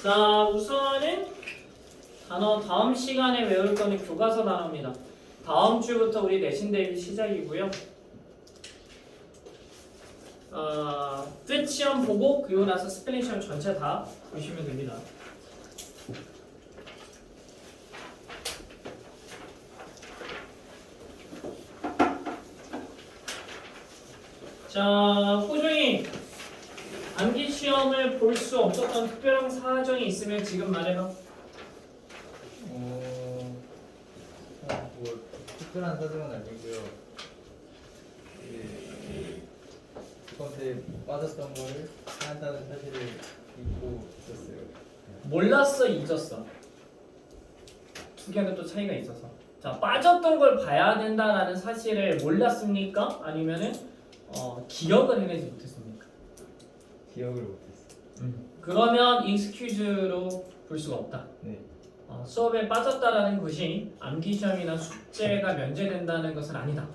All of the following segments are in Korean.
자, 우선은 단어 다음 시간에 외울 거는 교과서 단어입니다. 다음 주부터 우리 내신 대비 시작이고요. 뜻 시험 보고 그리고 나서 스펠링 시험 전체 다 보시면 됩니다. 자, 호중이 암기 시험을 볼 수 없었던 특별한 사정이 있으면 지금 말해봐. 뭐 특별한 사정은 아니고요. 첫 번째 빠졌던 거를 한다는 사실을 잊고 있었어요. 몰랐어, 잊었어. 두 개는 또 차이가 있어서. 자, 빠졌던 걸 봐야 된다라는 사실을 몰랐습니까? 아니면은 기억을 해내지 못했습니까? 기억을 못했어요. 그러면 익스큐즈로 볼 수가 없다. 네. 수업에 빠졌다라는 것이 암기 시험이나 숙제가 면제된다는 것은 아니다.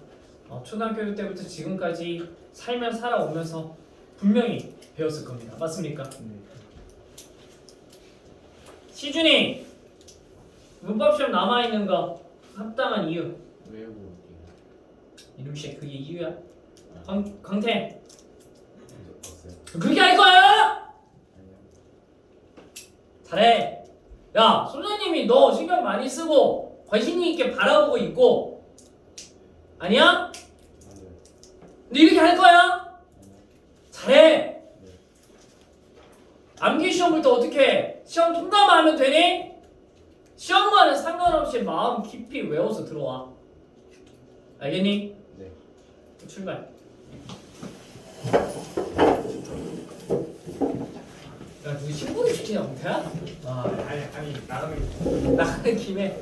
초등학교 때부터 지금까지 살아오면서 분명히 배웠을 겁니다. 맞습니까? 네. 시준이 문법 시험 남아 있는 거 합당한 이유. 외우고 이름씨 그게 이유야? 광태 없어요. 그렇게 할 거야? 아니요. 잘해. 야, 선생님이 너 신경 많이 쓰고 관심 있게 바라보고 있고 아니야? 아니요. 너 이렇게 할 거야? 아니요. 잘해. 네. 암기 시험 볼 때 어떻게 해? 시험 통과만 하면 되니? 시험과는 상관없이 마음 깊이 외워서 들어와. 알겠니? 네. 출발. 야, 누구 신고를 시키냐, 황태야? 아니, 나가는 김에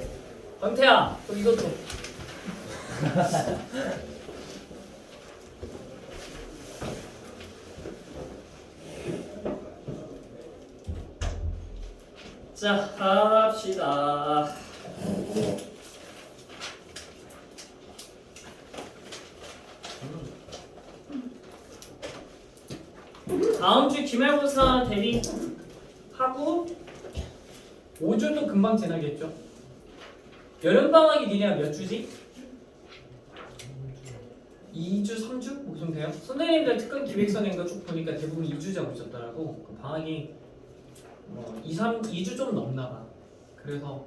황태야, 또 이것 좀. 자, 합시다. 다음 주 기말고사 대비하고 5주도 금방 지나겠죠? 여름방학이 니네가 몇 주지? 2주, 3주? 뭐 좀 돼요? 선생님들 특강 기획서 낸 거 쭉 보니까 대부분 2주 잡으셨더라고. 그 방학이 2주 좀 넘나 봐. 그래서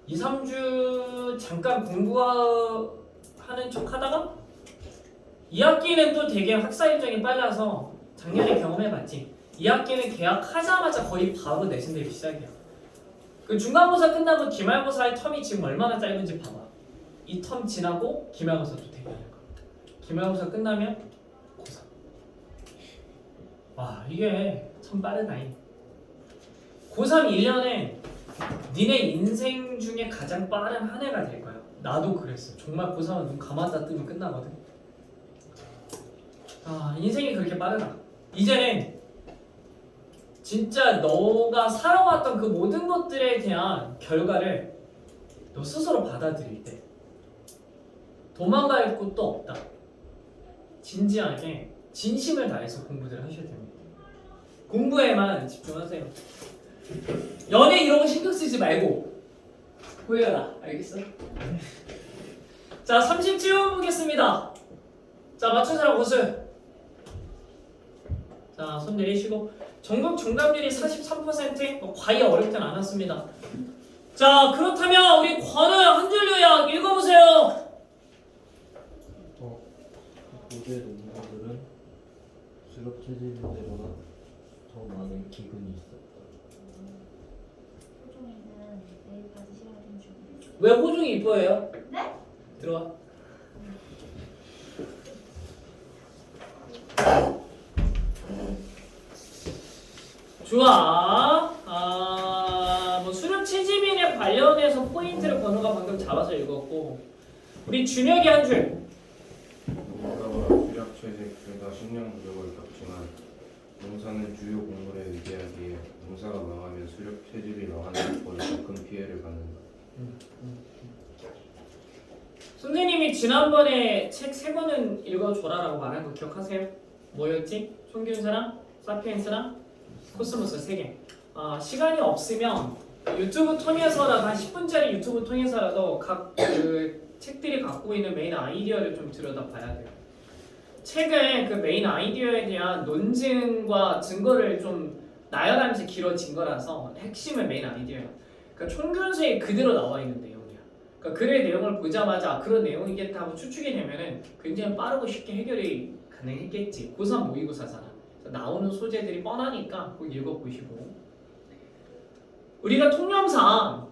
2, 3주 잠깐 공부하는 척 하다가 2학기는 또 되게 학사 일정이 빨라서 작년에 경험해봤지. 2학기는 개학하자마자 거의 바로 내신 대비 시작이야. 그 중간고사 끝나고 기말고사의 텀이 지금 얼마나 짧은지 봐봐. 이 텀 지나고 기말고사 또 대비하는 거야. 기말고사 끝나면 고3. 와, 이게 참 빠르다. 고3 1년은 니네 인생 중에 가장 빠른 한 해가 될 거야. 나도 그랬어. 정말 고3은 눈 감았다 뜨면 끝나거든. 인생이 그렇게 빠르다. 이제는 진짜 너가 살아왔던 그 모든 것들에 대한 결과를 너 스스로 받아들일 때 도망갈 곳도 없다. 진지하게 진심을 다해서 공부들 하셔야 됩니다. 공부에만 집중하세요. 연애 이런 거 신경 쓰지 말고 보여라. 알겠어? 자, 30 채워보겠습니다. 자, 맞춘 사람 고수. 자, 손 내리시고. 전국 정답률이 43%. 과히 어렵진 않았습니다. 자, 그렇다면 우리 권우 한 줄 요약 읽어보세요. 고대 농가들은 수렵 체질인데보다 더 많은 기근이 있었다. 호종이는 내일까지 시간 좀 주고. 왜 호중이 이뻐해요? 네? 들어와. 좋아. 뭐 수렵 채집인에 관련해서 포인트를 번호가 방금 잡아서 읽었고, 우리 준혁이 한 줄. 농사와 수렵체제가 식량 부족을 겪지만 농사는 주요 곡물에 의지하기에 농사가 망하면 수렵체집이 망하는 것보다 더 큰 피해를 받는다. 선생님이 지난번에 책 3권은 읽어줘라라고 말한 거 기억하세요? 뭐였지? 총균사랑 사피엔스랑 코스모스 3개. 시간이 없으면 유튜브 통해서라도 한 10분짜리 유튜브 통해서라도 각 그 책들이 갖고 있는 메인 아이디어를 좀 들여다봐야 돼요. 책은 그 메인 아이디어에 대한 논증과 증거를 좀 나열하면서 길어진 거라서 핵심은 메인 아이디어예요. 그러니까 총균수에 그대로 나와 있는 내용이야. 그러니까 글의 내용을 보자마자 그런 내용이겠다 하고 추측이 되면은 굉장히 빠르고 쉽게 해결이 가능했겠지. 고3 모의고사잖아. 나오는 소재들이 뻔하니까 꼭 읽어보시고. 우리가 통념상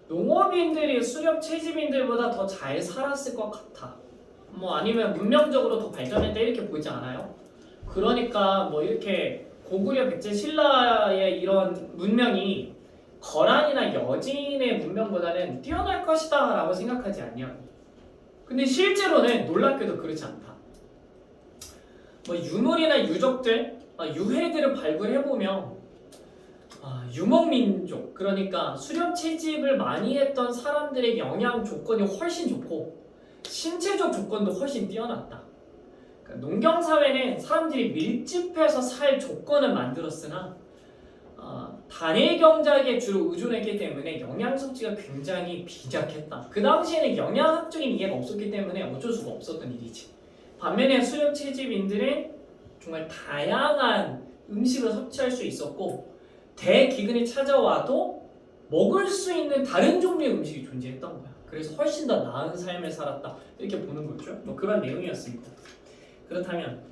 농업인들이 수렵 채집인들보다 더 잘 살았을 것 같아. 뭐 아니면 문명적으로 더 발전했다 이렇게 보이지 않아요? 그러니까 뭐 이렇게 고구려 백제 신라의 이런 문명이 거란이나 여진의 문명보다는 뛰어날 것이다 라고 생각하지 않냐. 근데 실제로는 놀랍게도 그렇지 않다. 뭐 유물이나 유적들, 유해들을 발굴해보면 유목민족, 그러니까 수렵 채집을 많이 했던 사람들의 영양 조건이 훨씬 좋고 신체적 조건도 훨씬 뛰어났다. 그러니까 농경사회는 사람들이 밀집해서 살 조건을 만들었으나 단일 경작에 주로 의존했기 때문에 영양 섭취가 굉장히 비약했다. 그 당시에는 영양학적인 이해가 없었기 때문에 어쩔 수가 없었던 일이지. 반면에 수렵 채집인들은 정말 다양한 음식을 섭취할 수 있었고 대기근이 찾아와도 먹을 수 있는 다른 종류의 음식이 존재했던 거야. 그래서 훨씬 더 나은 삶을 살았다 이렇게 보는 거죠. 뭐 그런 내용이었습니다. 그렇다면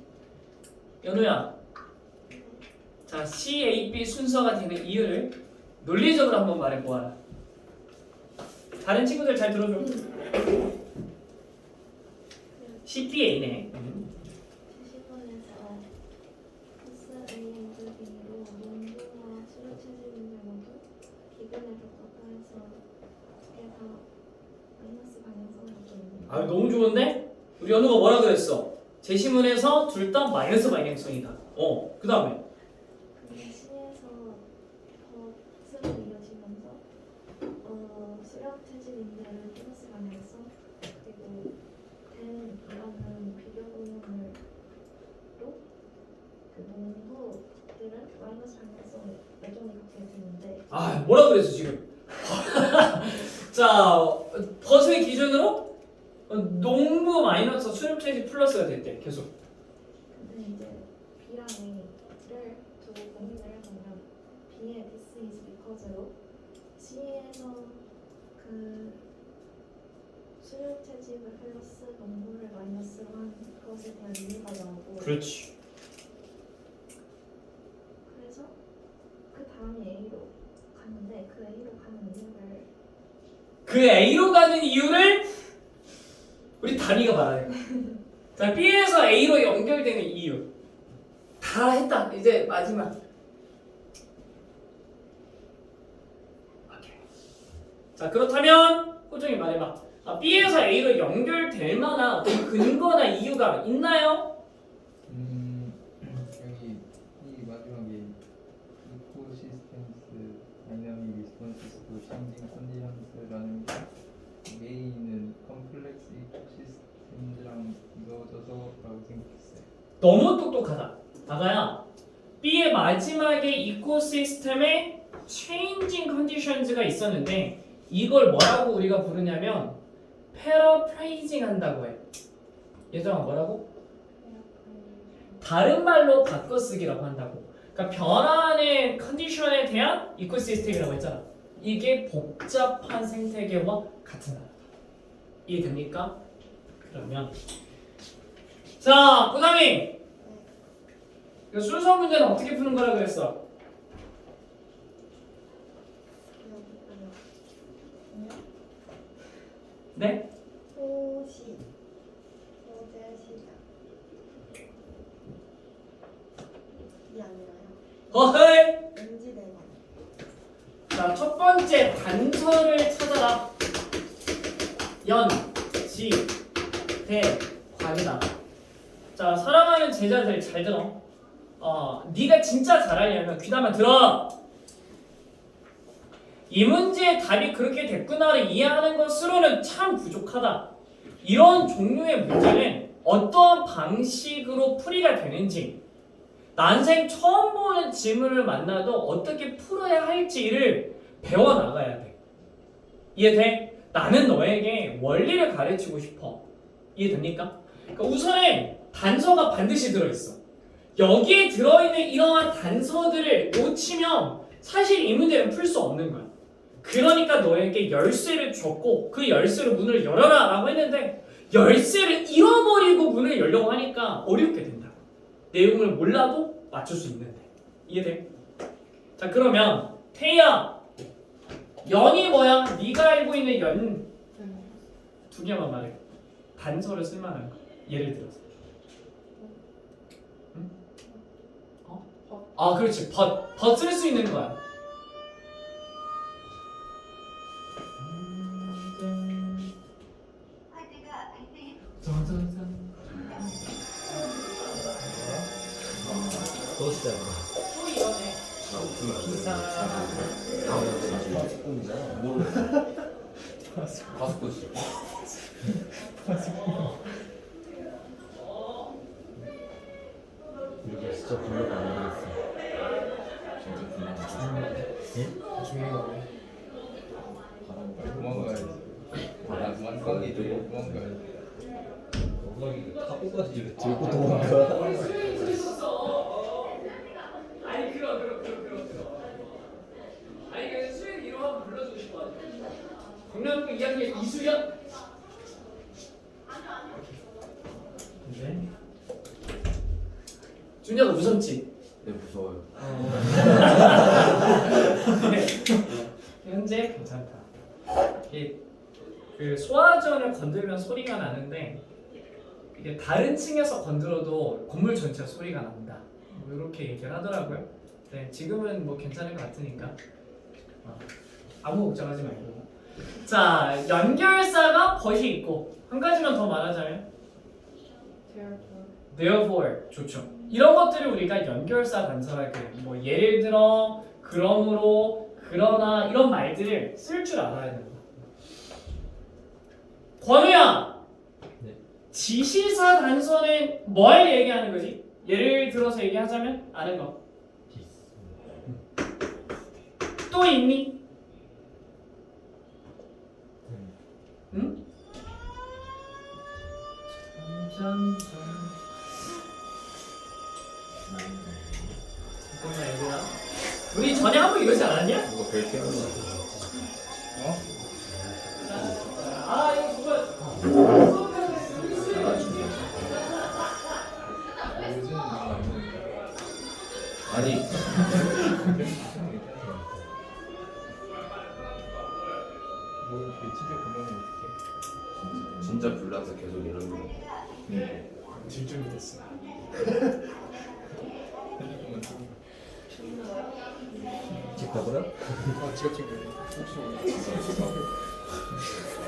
연우야, 자 CAB 순서가 되는 이유를 논리적으로 한번 말해보아라. 다른 친구들 잘 들어줘. CPA네. 제시본에서 S A&B로 농부와 수렵 채집인들 모두 기근에 겪었다 해서 두 개 다 마이너스 방향성을 갖고 있는. 아 너무 좋은데? 우리 연우가 뭐라 그랬어? 제시문에서 둘 다 마이너스 방향성이다. 그 다음에 근데 시에서 덧으로 이어지면서 수렵 채집인들은 플러스 방향성 그리고 댄이라는 비교 부분으로 그 농부들은 마이너스 방향성을 여전히 갖게 되는데 뭐라 그랬어 지금? 자 버스의 기준으로 농부 마이너스 수렴 채집 플러스가 됐대. 계속. 근데 이제 B랑 A를 두고 고민을 해보면 B의 this is because로 C에서 그 수렵 채집을 플러스 농부를 마이너스로 한 것에 대한 이유가 나오고 그렇지. 그래서 그 다음이 A로 갔는데 그 A로 가는 이유를 그 A로 가는 이유를 우리 다미가 말하는 거야. 자 B에서 A로 연결되는 이유 다 했다. 이제 마지막. 오케이. 자 그렇다면 호정이 말해봐. B에서 A로 연결될 만한 어떤 근거나 이유가 있나요? 여기 이 마지막에 이코시스템스 다이나믹 리스폰시스 또 칭징 컨디션스라는 게 메인은 컴플렉스 이코시스템즈랑 이어져서라고 생각했어요. 너무 똑똑하다. 다가야 B의 마지막에 이코시스템에 changing conditions가 있었는데 이걸 뭐라고 우리가 부르냐면 paraphrasing 한다고 해. 얘들아 뭐라고? 다른 말로 바꿔쓰기라고 한다고. 그러니까 변화하는 컨디션에 대한 이코시스템이라고 했잖아. 이게 복잡한 생태계와 같은 나라다. 이해됩니까? 그러면 자, 고담이 순서 문제는 어떻게 푸는 거라 그랬어? 네? 소시 소재 시작 이 아니라요 허허이! NG 대박 자, 첫 번째 단서를 찾아라. 연, 지, 대, 관이다. 자, 사랑하는 제자들 잘 들어. 네가 진짜 잘하려면 귀담아 들어. 이 문제의 답이 그렇게 됐구나를 이해하는 것으로는 참 부족하다. 이런 종류의 문제는 어떤 방식으로 풀이가 되는지 난생 처음 보는 지문을 만나도 어떻게 풀어야 할지를 배워나가야 돼. 이해돼? 나는 너에게 원리를 가르치고 싶어. 이해됩니까? 그러니까 우선은 단서가 반드시 들어있어. 여기에 들어있는 이러한 단서들을 놓치면 사실 이 문제는 풀 수 없는 거야. 그러니까 너에게 열쇠를 줬고 그 열쇠로 문을 열어라 라고 했는데 열쇠를 잃어버리고 문을 열려고 하니까 어렵게 된다. 내용을 몰라도 맞출 수 있는데. 이해돼? 자 그러면 태희야, 연이 뭐야? 네가 알고 있는 연 두 개만 말해. 단서를 쓸만한 거. 예를 들어서. 응? 아 그렇지. 벗 쓸 수 있는 거야. 또 시작이다. 또 이러네. 나 웃으면 안 기사. 파스코스. 이거 진짜 불러가 안 되겠어. 진짜 불안하다. 중요해. 도망가야지. 완광이 되고 도망가야지. 원각이 타고 가지고 들고 도망가. 아니 그럼. 아니 그 수현 이름 한번 불러주고 싶어. 강남구 2학년 이수연. 네. 준혁아 무섭지? 네 무서워요. 네. 현재 괜찮다. 이게 그 소화전을 건들면 소리가 나는데 이게 다른 층에서 건드려도 건물 전체 소리가 난다. 이렇게 얘기를 하더라고요. 네, 지금은 뭐 괜찮은 것 같으니까 아무 걱정하지 말고. 자, 연결사가 벗이 있고 한 가지만 더 말하자면 therefore 좋죠. 이런 것들을 우리가 연결사 단서라 그래요. 뭐 예를 들어, 그러므로, 그러나 이런 말들을 쓸 줄 알아야 된다. 권우야, 네. 지시사 단서는 뭘 얘기하는 거지? 예를 들어서 얘기하자면 아는 거. 또 있니? 응? 잠깐만 얘들아, 우리 전에 한 번 이러지 않았냐? 이거 벨트 하는 거 같아. 아 이거 정말 아니 뭐 이렇게 집에 보면 어떡해? 진짜 불나서 계속 이러는 거. 질중이 됐어. 핸드폰만 쓰고. 집 가버려? 아 지갑 챙겨. 혹시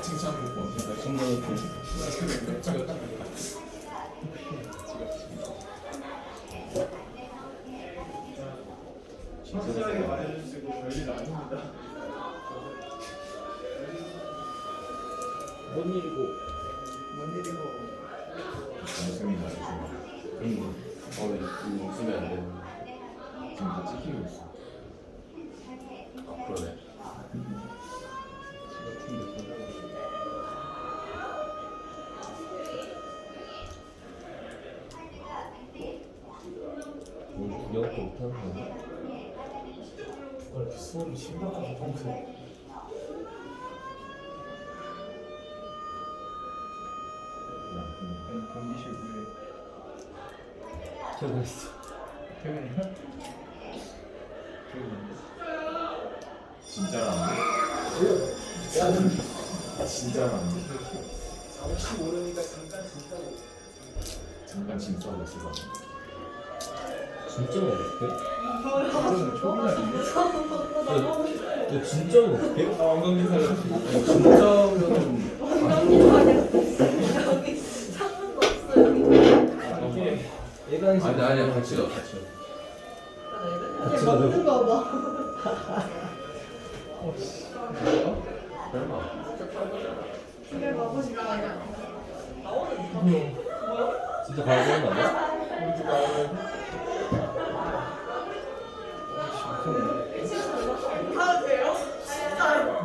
칭찬 못 봐. 나 신경이 확실하게 말해주시고 별일 아닙니다. 뭔 일이고? 뭔 일이고? 웃음이 나지. 이거 웃으면 안 되는. 지금 다 찍히고 있어. 아 그러네. 지갑 챙겨. 뭘 두려워 못하는 거야? 그걸 수업이 심각하게 평소에 아니 경기실 물에 퇴근했어. 퇴근이야? 퇴근인데. 진짜로 안 돼? 진짜로 안 돼? 혹시 모르니까 잠깐 진짜로 잠깐 진짜로 쓰고. 진짜로 어떡해? 진짜는 초기날인데? 너 진짜로 어떡해? 엉덩이 살려주고. 진짜면 여기 창문도 없어 여기. 얘가 아니야 같이 가. 같이 가자고? 설마. 집에 가고 싶어. 진짜 가야 되는 거 아니야?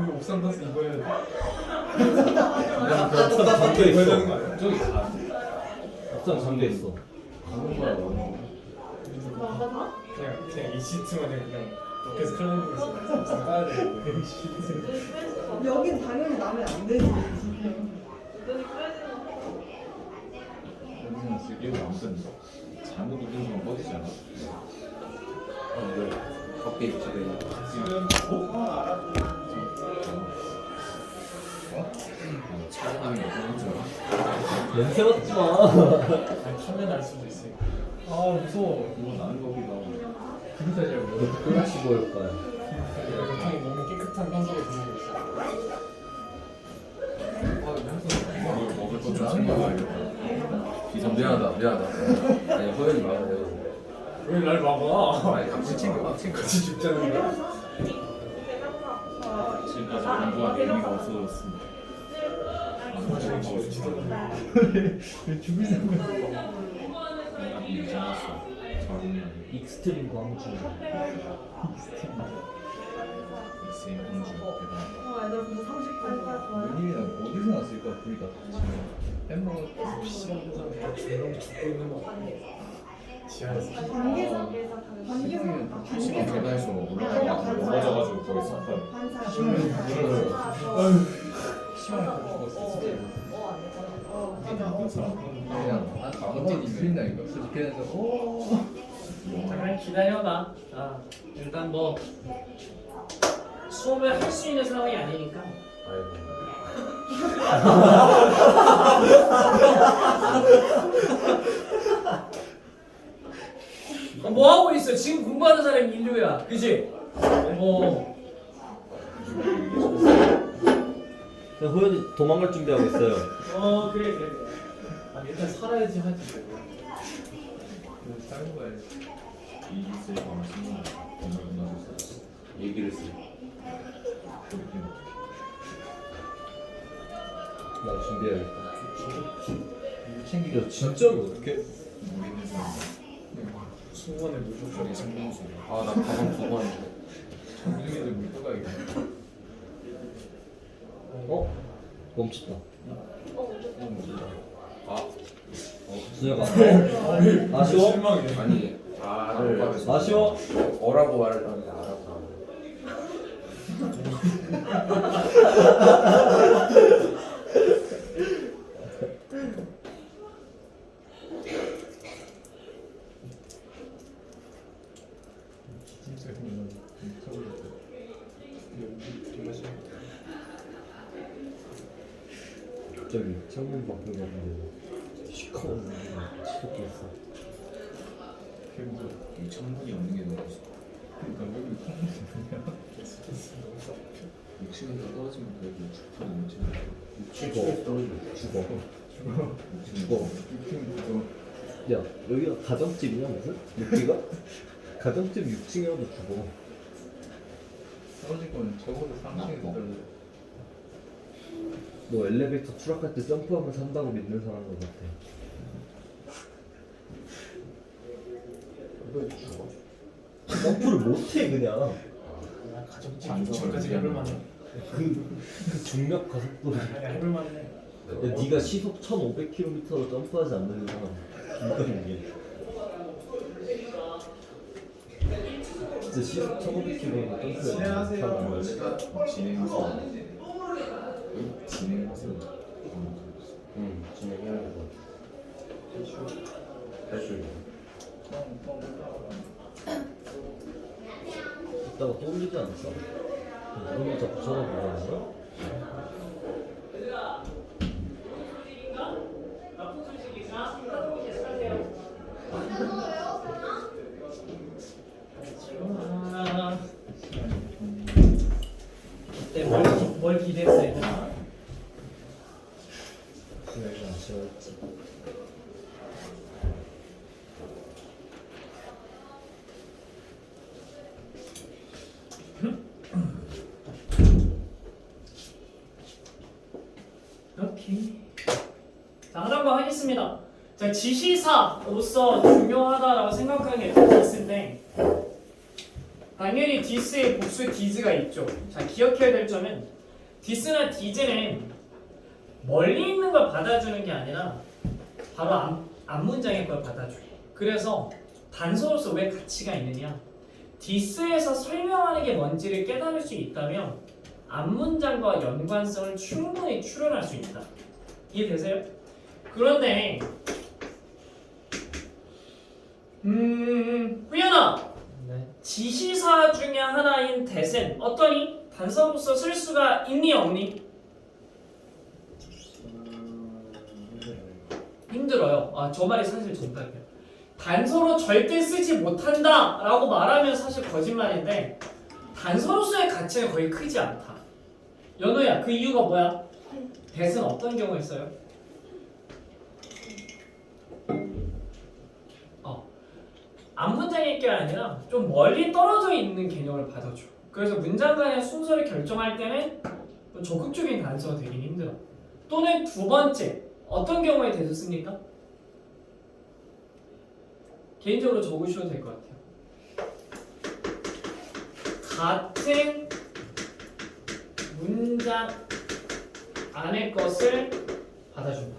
이거 옥상 가서 입어야 돼. 옥상 잠겨 입어야 되는 있어. 거 아니야? 저기 다. 옥상 잠겨 있어. 가는 거야 너무. 그냥 이 시트만 그냥 밖에서 클라이밍 있어. 옥상 따야 돼. 이 시트. 여긴 당연히 나면 안 되지. 여기는 쓰기로 아무튼 잘못 입은 건 꺼지지 않아? 네. 밖에 입지돼. 지금 촬영하는 거 꺼내지 마. 냄새 맡지 마. 아니 카메라 할 수도 있어. 아 무서워. 이거 나는 거기도 하고. 기분 탓이야 뭐. 너 끝났이 보일까요? 형이 너무 깨끗한 향기를 가지고 있어. 아 냄새. 먹을 거 좀 챙겨가 이거. 미안하다. 아니 호연이 말하네요. 왜 날 막아? 아니 같이 챙겨. 같이 죽자는 거야? 지금까지 공부한 의미가 없어졌습니다. 왜 죽을 생각? 내가 괜찮았어. 적응력이 익스트림 광주. 익스트림 공주 대단. 애들 공부 30분. 윤희는 어디서 났을까? 불이 다 햄버거 시간 사람 조용 죽고 있는 거 같아. 지하에서. 관계석 시간 계단에서 올라가다가 넘어져가지고 거기 섰어요. 시간을 다 죽었어. 진짜. 그냥 한 4번 있린다니까. 솔직히 해서 오. 잠깐 기다려봐. 자, 일단 뭐 수업을 할 수 있는 상황이 아니니까. 아이고. 뭐 하고 있어? 지금 공부하는 사람이 인류야, 그지? 호연이 도망갈 준비하고 있어요. 그래. 아 일단 살아야지 하지. 살고 가야지. 이기스의 밤을 쓰는 건강을 썼어. 얘기를 쓰. 나 준비해야겠다. 챙기고 야 진짜로 어떻게? 모르는 사람. 수건에 물 좀. 저기 성공수. 아나 가방 2번. 정중이들 물 떠가야겠다. 어? 멈췄다. 아 준혁아. 아쉬워? 실망이네. 아니 아를 아쉬워? 어라고 말을 하는데 아라고. 진짜 그냥 미쳐버렸다. 되게 싫어. 갑자기 창문 밖에 갔는데 시커먼 치솟게 있어. 개무서워. 이 창문이 없는 게 너무 좋아. 그러니까 여기 창문이 뭐냐? 60m 떨어지면 그래도 6% 넘지 않아. 죽어. 죽어. 육팀 무서워. 야 여기가 가정집이냐 무슨? 6기가? 가정집 6층이라도 죽어. 떨어질 거는 적어도 3층에서 떨어져. 너 엘리베이터 추락할 때 점프하면 산다고 믿는 사람인 것 같아. 왜 죽어? 점프를 못해 그냥. 가정집 6층까지 해볼만해. 그 중력 가속도. 해볼만해. 야, 네가 시속 1,500km로 점프하지 않는 이상 불가능해. 진짜 시속 1,500km로 점프해. 진행해서 진행해서 진행해야 되고. 할수 있는. 이따가 또 올리지 않았어? 그러면 자꾸 쳐다보는 거야? 그때 뭘 기대했어 얘들아? 그냥 아쉬웠지. 오케이. 자, 하던 거 하겠습니다. 자, 지시사로서 중요하다라고 생각하는 게 있을 때 당연히 디스의 복수 디즈가 있죠. 자, 기억해야 될 점은 디스나 디즈는 멀리 있는 걸 받아주는 게 아니라 바로 앞 문장의 걸 받아줘요. 그래서 단서로서 왜 가치가 있느냐? 디스에서 설명하는 게 뭔지를 깨달을 수 있다면 앞 문장과 연관성을 충분히 추론할 수 있다. 이해되세요? 그런데 후연아, 지시사 중에 하나인 that은 어떠니? 단서로서 쓸 수가 있니 없니? 힘들어요. 저 말이 사실 정답이에요. 단서로 절대 쓰지 못한다 라고 말하면 사실 거짓말인데 단서로서의 가치는 거의 크지 않다. 연우야, 그 이유가 뭐야? that은 어떤 경우에 써요? 앞 문장일 게 아니라 좀 멀리 떨어져 있는 개념을 받아줘. 그래서 문장 간의 순서를 결정할 때는 적극적인 단서가 되긴 힘들어. 또는 두 번째, 어떤 경우에 대해서 씁니까? 개인적으로 적으셔도 될 것 같아요. 같은 문장 안의 것을 받아준다.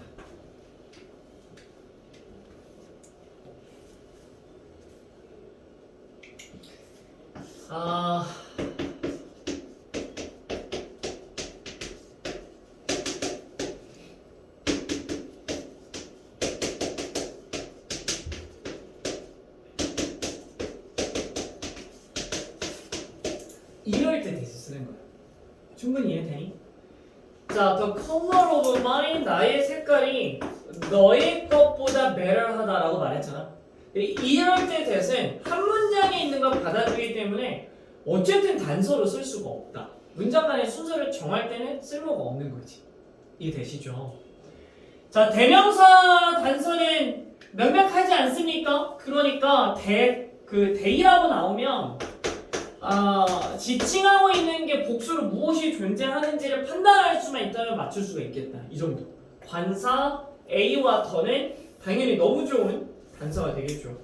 이럴 때 대신 쓰는 거야. 충분히 이해되니? 자, the color of mine, 나의 색깔이 너의 것보다 better하다라고 말했잖아. 이럴 때 대신 한 문장에 있는 걸 받아주기 때문에 어쨌든 단서로 쓸 수가 없다. 문장 간의 순서를 정할 때는 쓸모가 없는 거지. 이해되시죠? 자, 대명사 단서는 명백하지 않습니까? 그러니까 대이라고 나오면 지칭하고 있는 게 복수로 무엇이 존재하는지를 판단할 수만 있다면 맞출 수가 있겠다. 이 정도. 관사 A와 더는 당연히 너무 좋은 단서가 되겠죠.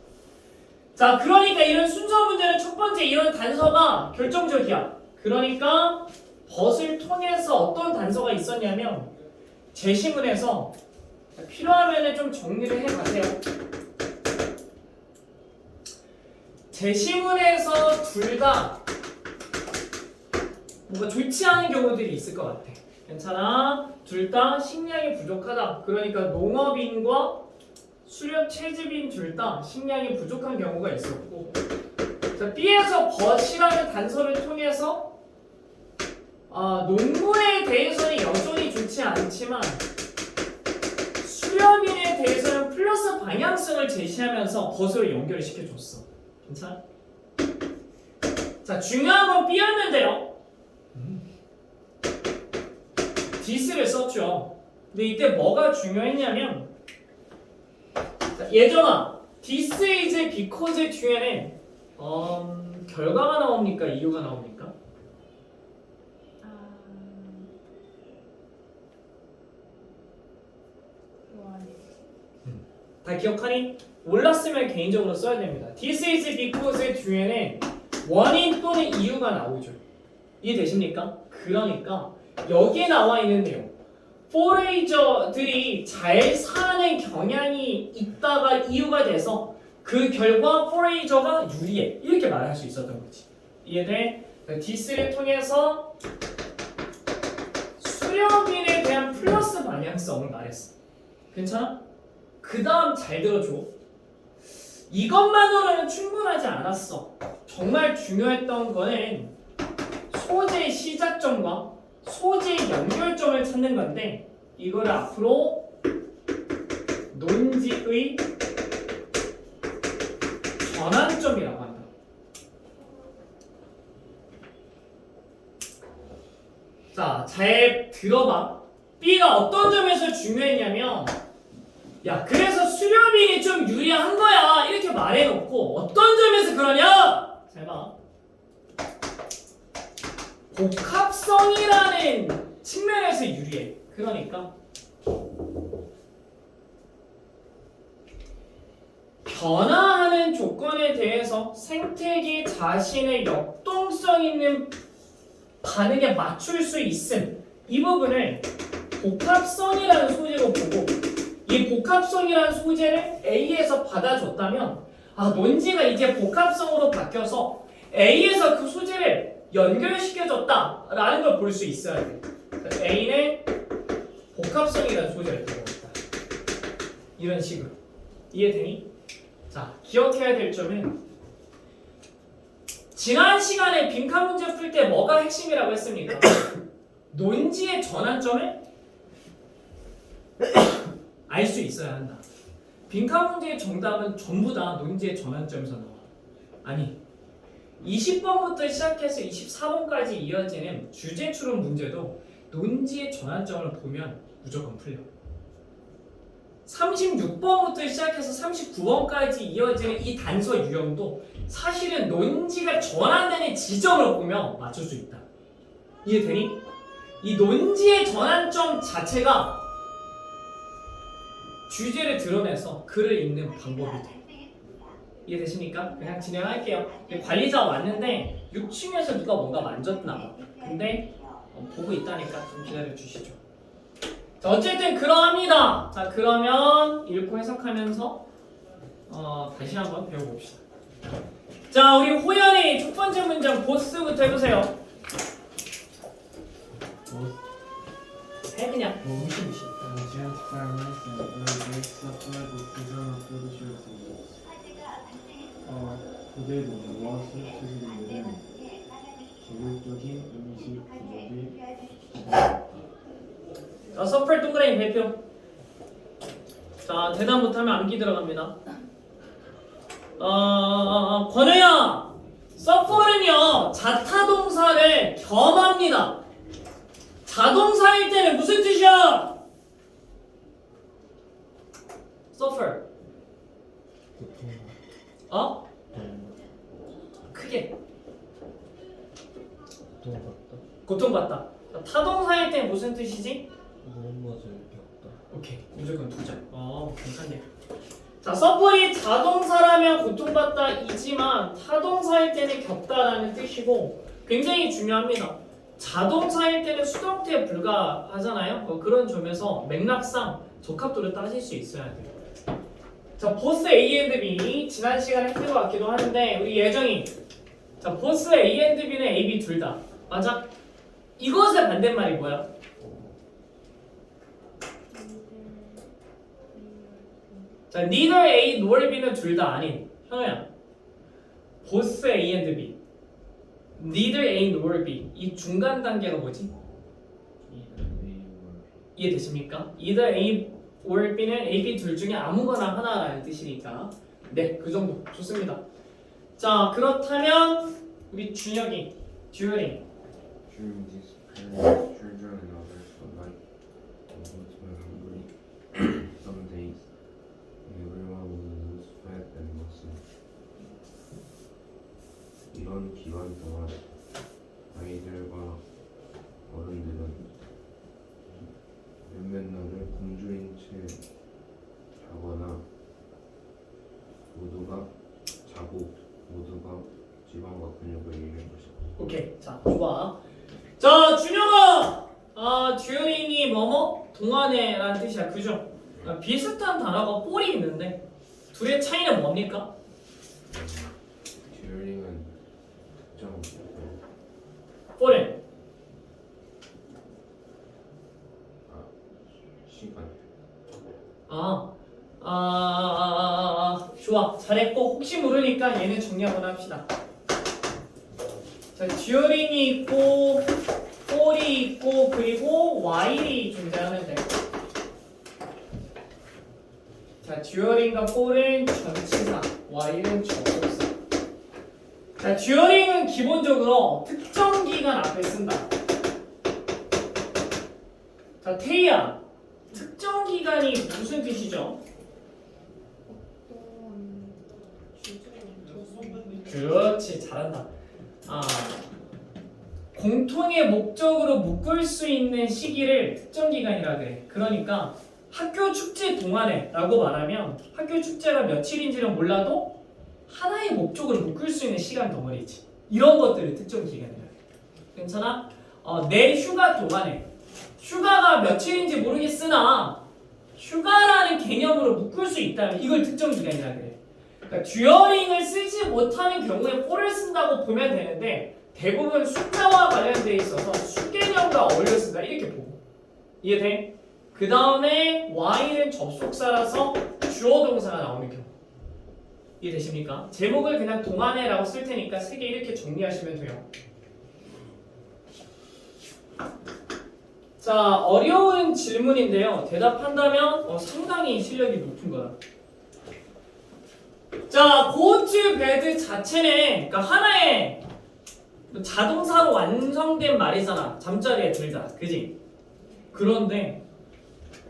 자, 그러니까 이런 순서 문제는 첫 번째 이런 단서가 결정적이야. 그러니까 벗을 통해서 어떤 단서가 있었냐면 제시문에서 필요하면 좀 정리를 해가세요. 제시문에서 둘 다 뭔가 좋지 않은 경우들이 있을 것 같아. 괜찮아. 둘 다 식량이 부족하다. 그러니까 농업인과 수렵 채집인 둘 다 식량이 부족한 경우가 있었고, 자, B에서 벗이라는 단서를 통해서 농부에 대해서는 여전히 좋지 않지만 수렵인에 대해서는 플러스 방향성을 제시하면서 벗으로 연결을 시켜줬어. 괜찮아? 자, 중요한 건 B였는데요. this를 썼죠. 근데 이때 뭐가 중요했냐면, 자, 예전아, this is because 뒤에는 결과가 나옵니까? 이유가 나옵니까? 다 기억하니? 몰랐으면 개인적으로 써야 됩니다. This is because 뒤에는 원인 또는 이유가 나오죠. 이해되십니까? 그러니까 여기에 나와 있는 내용, 포레이저들이 잘 사는 경향이 있다가 이유가 돼서 그 결과 포레이저가 유리해, 이렇게 말할 수 있었던 거지. 이해돼? this를 통해서 수렵인에 대한 플러스 방향성을 말했어. 괜찮아? 그 다음 잘 들어줘. 이것만으로는 충분하지 않았어. 정말 중요했던 거는 소재의 시작점과 소재의 연결점을 찾는 건데, 이거를 앞으로 논지의 전환점이라고 한다. 자, 잘 들어봐. B가 어떤 점에서 중요했냐면, 야, 그래서 수렵인이 좀 유리한 거야, 이렇게 말해놓고 어떤 점에서 그러냐? 잘 봐. 복합성이라는 측면에서 유리해. 그러니까 변화하는 해당되는 조건에 대해서 생태계 자신의 역동성 있는 반응에 맞출 수 있음. 이 부분을 복합성이라는 소재로 보고 이 복합성이라는 소재를 A에서 받아줬다면 논지가 이제 복합성으로 바뀌어서 A에서 그 소재를 연결시켜줬다라는 걸 볼 수 있어야 돼. A는 복합성이라는 소재를 들어있다. 이런 식으로. 이해되니? 자, 기억해야 될 점은 지난 시간에 빈칸 문제 풀 때 뭐가 핵심이라고 했습니까? 논지의 전환점을 알 수 있어야 한다. 빈칸 문제의 정답은 전부 다 논지의 전환점에서 나와. 아니, 20번부터 시작해서 24번까지 이어지는 주제 추론 문제도 논지의 전환점을 보면 무조건 풀려. 36번부터 시작해서 39번까지 이어지는 이 단서 유형도 사실은 논지가 전환되는 지점을 보면 맞출 수 있다. 이해되니? 이 논지의 전환점 자체가 주제를 드러내서 글을 읽는 방법이 돼. 이해되십니까? 그냥 진행할게요. 관리자 왔는데 6층에서 누가 뭔가 만졌나 봐. 근데 보고 있다니까 좀 기다려 주시죠. 자, 어쨌든 그러합니다. 자, 그러면 읽고 해석하면서 다시 한번 배워봅시다. 자, 우리 호연이 첫 번째 문장 보스부터 해보세요. 해 그냥. 무시. Giant farmers and early suffered the season of produce. 그대로 무엇을 추진들은 교육적인 음식 부족이 서플 동그라미 배표. 자, 대답 못하면 암기 들어갑니다. 권우야, 서플은요 자타동사를 겸합니다. 자동사일 때는 무슨 뜻이야? 서플. 크게. 고통받다. 타동사일 때 무슨 뜻이지? 무엇을 겪다. 오케이, 무조건 두 장. 괜찮네. 자, 서플이 자동사라면 고통받다 이지만 타동사일 때는 겪다라는 뜻이고 굉장히 중요합니다. 자동사일 때는 수동태에 불과하잖아요. 그런 점에서 맥락상 적합도를 따질 수 있어야 돼요. 자, 보스 A and B 지난 시간에 했던 것 같기도 하는데 우리 예정이 자, 보스 A and B는 A, B 둘 다 맞아? 이것의 반대말이 뭐야? 자, neither A nor B는 둘 다 아닌 현우야. 보스 A and B neither A nor B 이 중간 단계가 뭐지? 이해되십니까? either A or B는 A, B 둘 중에 아무거나 하나라는 뜻이니까 네, 그 정도 좋습니다. 자, 그렇다면 우리 준혁이 듀얼링 During this period, children and others alike were hungry. Some days, everyone would lose fat and muscle. 이런 기간 동안 아이들과 어른들은 몇몇 날을 굶주린 채 자거나 모두가 지방과 근육을 잃는 것이다. 오케이, 자, 좋아. 자, 준혁아! 듀얼링이 뭐뭐? 동안에라는 뜻이야, 그죠? 비슷한 단어가 볼이 있는데 둘의 차이는 뭡니까? 듀얼링은 특정 볼은 시간 좋아, 잘했고 혹시 모르니까 얘는 정리 한번 합시다. 자, 듀얼링이 있고 볼이 있고 그리고 while이 존재하는데 자, 듀얼링과 볼은 전치사, while은 접속사. 자, 듀얼링은 기본적으로 특정 기간 앞에 쓴다. 자, 태희야, 특정 기간이 무슨 뜻이죠? 그렇지, 잘한다. 공통의 목적으로 묶을 수 있는 시기를 특정 기간이라 그래. 그러니까 학교 축제 동안에 라고 말하면 학교 축제가 며칠인지는 몰라도 하나의 목적을 묶을 수 있는 시간 덩어리지. 이런 것들을 특정 기간이라 해. 괜찮아? 내 휴가 동안에 휴가가 며칠인지 모르겠으나 휴가라는 개념으로 묶을 수 있다면 이걸 특정 기간이라 그래. 그러니까 듀어링을 쓰지 못하는 경우에 for를 쓴다고 보면 되는데 대부분 숫자와 관련돼 있어서 수개념과 어울려 쓴다 이렇게 보고 이해돼? 그 다음에 y는 접속사라서 주어 동사가 나오는 경우 이해되십니까? 제목을 그냥 동안에라고 쓸 테니까 3개 이렇게 정리하시면 돼요. 자, 어려운 질문인데요. 대답한다면 상당히 실력이 높은 거야. 자, go to bed 자체는 그러니까 하나의 자동사로 완성된 말이잖아. 잠자리에 들다. 그지? 그런데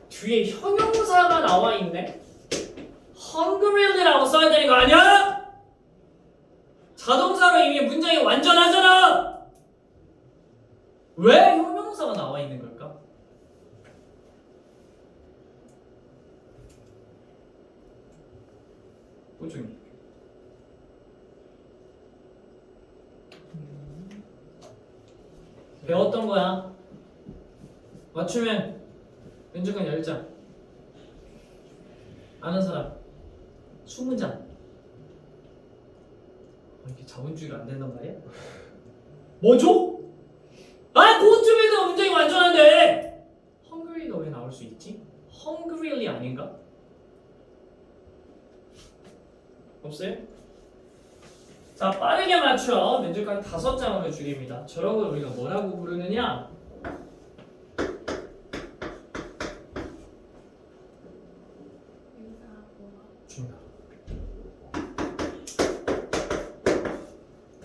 뒤에 형용사가 나와 있네. hungryl라고 써야 되는 거 아니야? 자동사로 이미 문장이 완전하잖아. 왜 형용사가 나와 있는 걸까? 보충이. 배웠던 거야. 맞추면 왼쪽은 10장. 아는 사람 20장. 이게 자본주의가 안 된단 말이야? 뭐죠? 아, 고쯤에도 문장이 완전한데 헝그리가 왜 나올 수 있지? 헝그릴리 아닌가? 없어요? 자, 빠르게 맞춰. 면접관 5장으로 줄입니다. 저런 걸 우리가 뭐라고 부르느냐? 중요.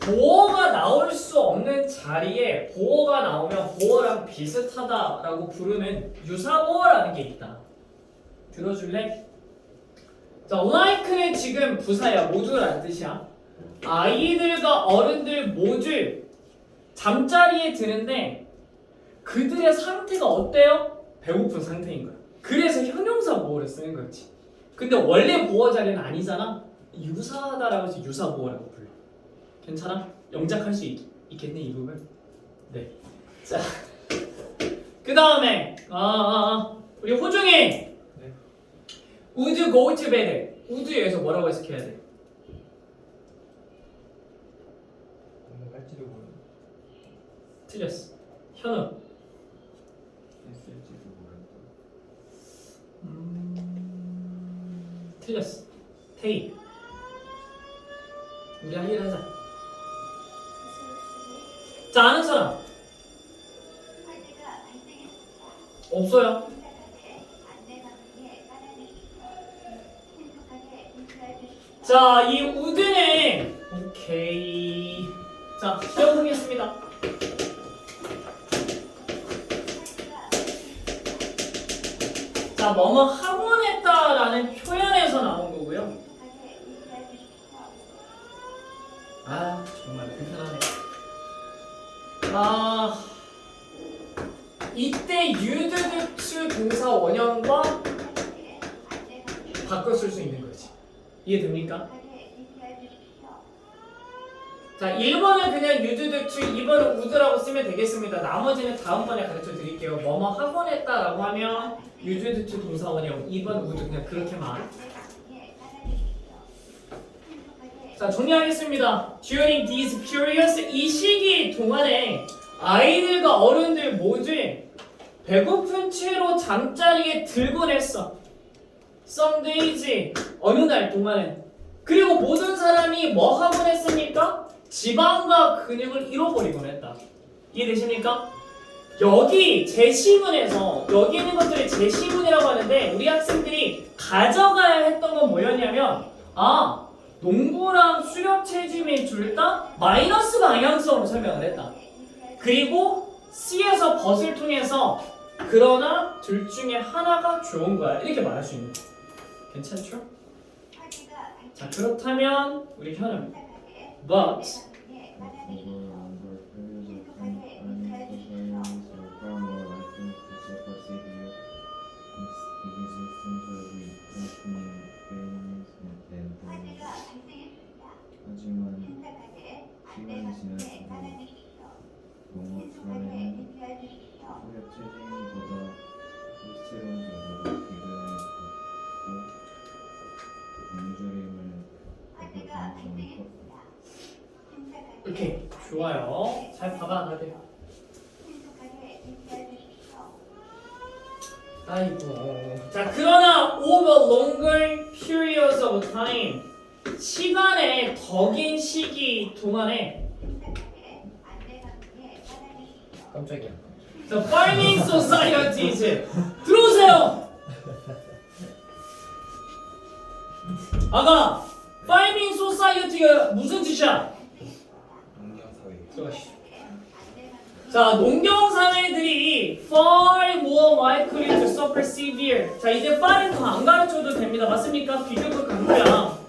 보어가 나올 수 없는 자리에 보어가 나오면 보어랑 비슷하다라고 부르는 유사보어라는 게 있다. 들어줄래? 자, like는 지금 부사야. 모두라는 뜻이야. 아이들과 어른들 모두 잠자리에 드는데 그들의 상태가 어때요? 배고픈 상태인 거야. 그래서 형용사 보어를 쓰는 거지. 근데 원래 보어 자리는 아니잖아. 유사하다라고 해서 유사보어라고 불러. 괜찮아? 영작할 수 있겠네 이 부분. 네. 자, 그 다음에 우리 호중이. 네. Would go to bed. would에서 뭐라고 해석해야 돼? 할지도 모르는. 틀렸어. 현우. 했을지도 모른다. 틀렸어. 테이. 우리 할 일 하자. 자, 아는 사람. 없어요. 자, 이 우드는 오케이. 자, 시작하겠습니다. 자, 뭐뭐 하곤 했다라는 표현에서 나온 거고요. 아, 정말 불편하네. 이때 유드드츠 동사 원형과 바꿔 쓸 수 있는 거지. 이해됩니까? 자, 1번은 그냥 유드드츠, 2번은 우드라고 쓰면 되겠습니다. 나머지는 다음번에 가르쳐 드릴게요. 뭐뭐 하곤 했다라고 하면 유드드츠 동사 원형, 2번 우드 그냥 그렇게만. 자, 정리하겠습니다. During these periods, 이 시기 동안에 아이들과 어른들 모두 배고픈 채로 잠자리에 들곤 했어. Some days, 어느 날 동안에. 그리고 모든 사람이 뭐 하곤 했습니까? 지방과 근육을 잃어버리곤 했다. 이해되십니까? 여기 제시문에서 여기 있는 것들을 제시문이라고 하는데 우리 학생들이 가져가야 했던 건 뭐였냐면 농구랑 수력 체집이 둘 다 마이너스 방향성으로 설명을 했다. 그리고 C에서 벗을 통해서 그러나 둘 중에 하나가 좋은 거야. 이렇게 말할 수 있는 거야. 괜찮죠? 자, 그렇다면 우리 현우 But 오케이, 좋아요. 잘 봐봐, 다들. 아이고. 자, 그러나 over longer periods of time, 시간의 더 긴 시기 동안에 깜짝이야. The farming societies 들어오세요. 아가, farming society가 무슨 뜻이야? 농경사회. 자, 농경사회들이 far more likely to suffer severe. 자, 이제 far은 더 안 가르쳐도 됩니다. 맞습니까? 비교급 강조야.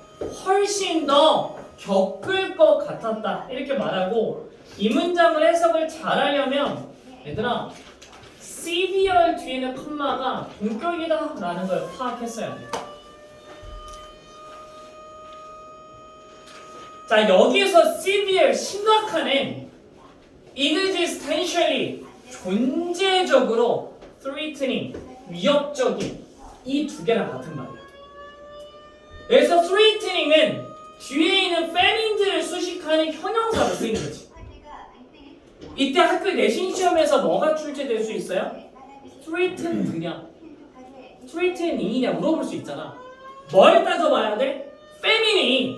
훨씬 더 겪을 것 같았다. 이렇게 말하고 이 문장을 해석을 잘하려면 얘들아 severe 뒤에는 컴마가 동격이다 라는 걸 파악했어야 돼. 자, 여기에서 severe 심각한은 existentially 존재적으로 threatening 위협적인 이 두 개랑 같은 말이야. 그래서 threatening은 뒤에 있는 famine를 수식하는 형용사로 쓰이는 거지. 이때 학교 내신 시험에서 뭐가 출제될 수 있어요? threatened냐, threatening이냐 물어볼 수 있잖아. 뭘 따져봐야 돼? famine이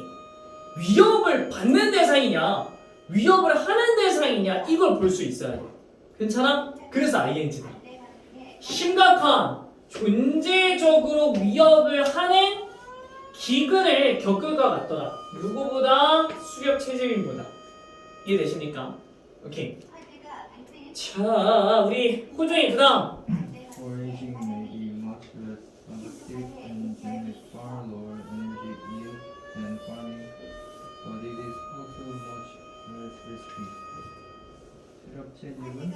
위협을 받는 대상이냐, 위협을 하는 대상이냐 이걸 볼 수 있어야 돼. 괜찮아? 그래서 ing다. 심각한 존재적으로 위협을 하는 기근을 겪을 것 같더라. 누구보다 수렵 체질인보다. 이해되십니까? 오케이. 자, 우리 호중이 그다음. Foraging may be much less productive and generate far lower energy yield than farming, but it is also much less risky. 수렵 채집은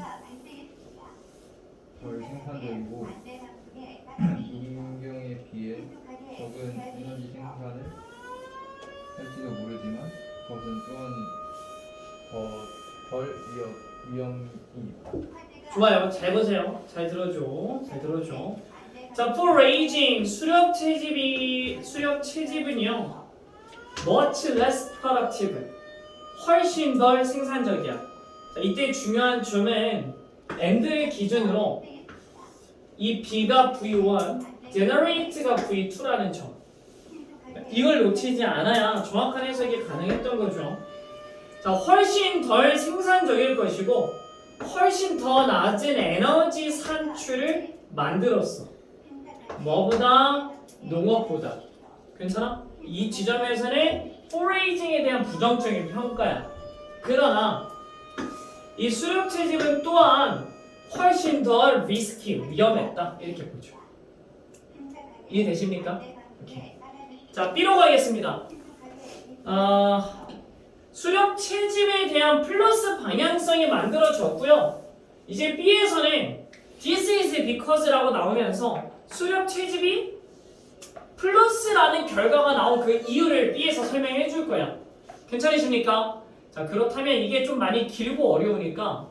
덜 생산적이고 농경에 비해 적은 에너지 생산을 할지도 모르지만 그것은 또한 덜 위험입니다. 좋아요. 잘 보세요. 잘 들어줘. 잘 들어줘. 자, foraging 수렵 채집은요. much less productive. 훨씬 덜 생산적이야. 자, 이때 중요한 점은 and를 기준으로 이 B가 V1, generate가 V2라는 점. 이걸 놓치지 않아야 정확한 해석이 가능했던 거죠. 자, 훨씬 덜 생산적일 것이고 훨씬 더 낮은 에너지 산출을 만들었어. 뭐보다? 농업보다. 괜찮아? 이 지점에서는 foraging에 대한 부정적인 평가야. 그러나 이 수렵 채집은 또한 훨씬 더 risky, 위험했다. 이렇게 보죠. 이해되십니까? 오케이. 자, B로 가겠습니다. 수렵 채집에 대한 플러스 방향성이 만들어졌고요. 이제 B에서는 this is because라고 나오면서 수렵 채집이 플러스라는 결과가 나온 그 이유를 B에서 설명해 줄 거야. 괜찮으십니까? 자, 그렇다면 이게 좀 많이 길고 어려우니까